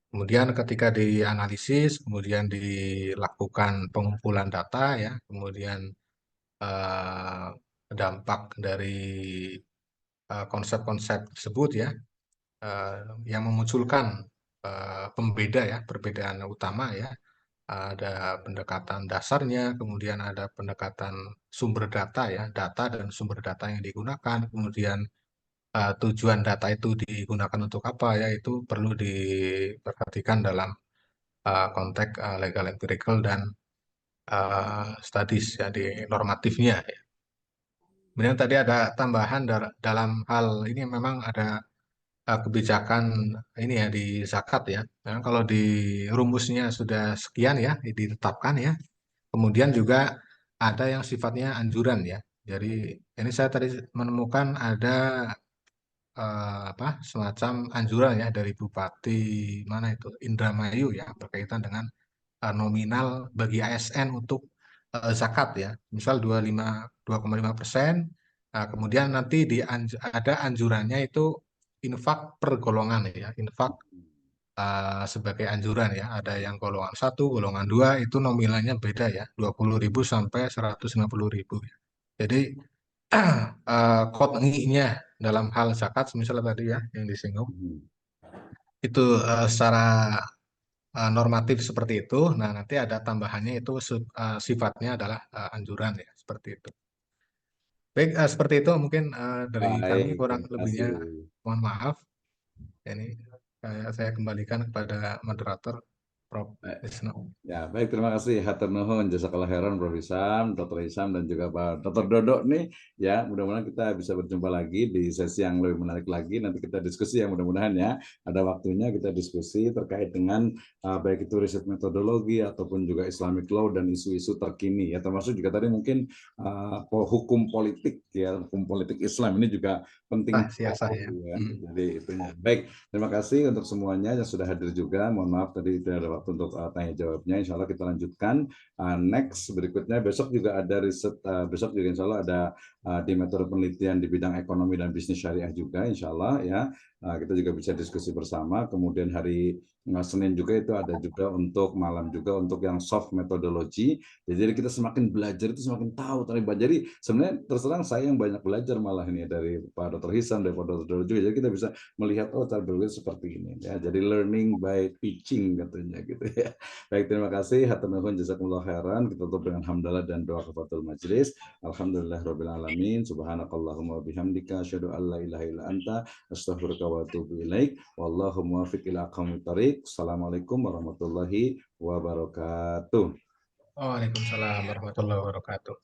Kemudian ketika dianalisis, kemudian dilakukan pengumpulan data ya, kemudian dampak dari konsep-konsep tersebut ya, yang memunculkan pembeda ya, perbedaan utama ya. Ada pendekatan dasarnya, kemudian ada pendekatan sumber data ya, data dan sumber data yang digunakan, kemudian tujuan data itu digunakan untuk apa ya, itu perlu diperhatikan dalam konteks legal empirical dan studies ya di normatifnya ya. Kemudian tadi ada tambahan dalam hal ini memang ada kebijakan ini ya di zakat ya. Memang kalau di rumusnya sudah sekian ya ditetapkan ya. Kemudian juga ada yang sifatnya anjuran ya. Jadi ini saya tadi menemukan ada semacam anjuran ya dari Bupati mana itu Indramayu ya berkaitan dengan nominal bagi ASN untuk zakat ya. Misal 2,5%. Kemudian nanti ada anjurannya itu infak per golongan ya. Infak sebagai anjuran ya. Ada yang golongan 1, golongan 2 itu nominalnya beda ya. 20.000 sampai 150.000 ya. Jadi kotnginya dalam hal zakat misalnya tadi ya yang disinggung itu secara normatif seperti itu. Nah, nanti ada tambahannya itu sifatnya adalah anjuran ya, seperti itu. Baik, seperti itu mungkin dari kami, Baik, kurang terima lebihnya kasih. mohon maaf. Ini saya kembalikan kepada moderator Prof. Baik. Wisnu. Ya, baik, terima kasih. Hatur nuhun, jazakallah khairan Prof. Hisham, Dr. Hisham, dan juga Pak Dr. Dodo nih. Ya, mudah-mudahan kita bisa berjumpa lagi di sesi yang lebih menarik lagi. Nanti kita diskusi ya, mudah-mudahan ya. Ada waktunya kita diskusi terkait dengan baik itu riset metodologi ataupun juga Islamic law dan isu-isu terkini. Ya, termasuk juga tadi mungkin hukum politik ya, hukum politik Islam ini juga penting Siasa ya. ya. Jadi itunya. Baik, terima kasih untuk semuanya yang sudah hadir juga. Mohon maaf tadi tidak ada waktu untuk tanya jawabnya. Insya Allah kita lanjutkan next berikutnya. Besok juga ada riset, besok juga insya Allah ada di metode penelitian di bidang ekonomi dan bisnis syariah juga insya Allah ya. Kita juga bisa diskusi bersama. Kemudian hari Senin juga itu ada juga untuk malam juga untuk yang soft methodology. Jadi kita semakin belajar itu semakin tahu terlibat. Jadi sebenarnya terus terang saya yang banyak belajar malah ini dari Pak Dr. Hisham, dari Pak Dr. Dodo juga. Jadi kita bisa melihat cara berpikir seperti ini ya. Jadi learning by teaching katanya gitu ya. Baik, terima kasih. Hatur nuhun jazakumullah khairan. Kita tutup dengan hamdalah dan doa kafatul majlis. Alhamdulillahirabbil alamin. Subhanakallahumma wa bihamdika asyhadu an la ilaha illa anta astaghfiruka wa atubu ilaik. Wallahu muwaffiq ila aqwamit thoriq. Assalamualaikum warahmatullahi wabarakatuh. Waalaikumsalam warahmatullahi wabarakatuh.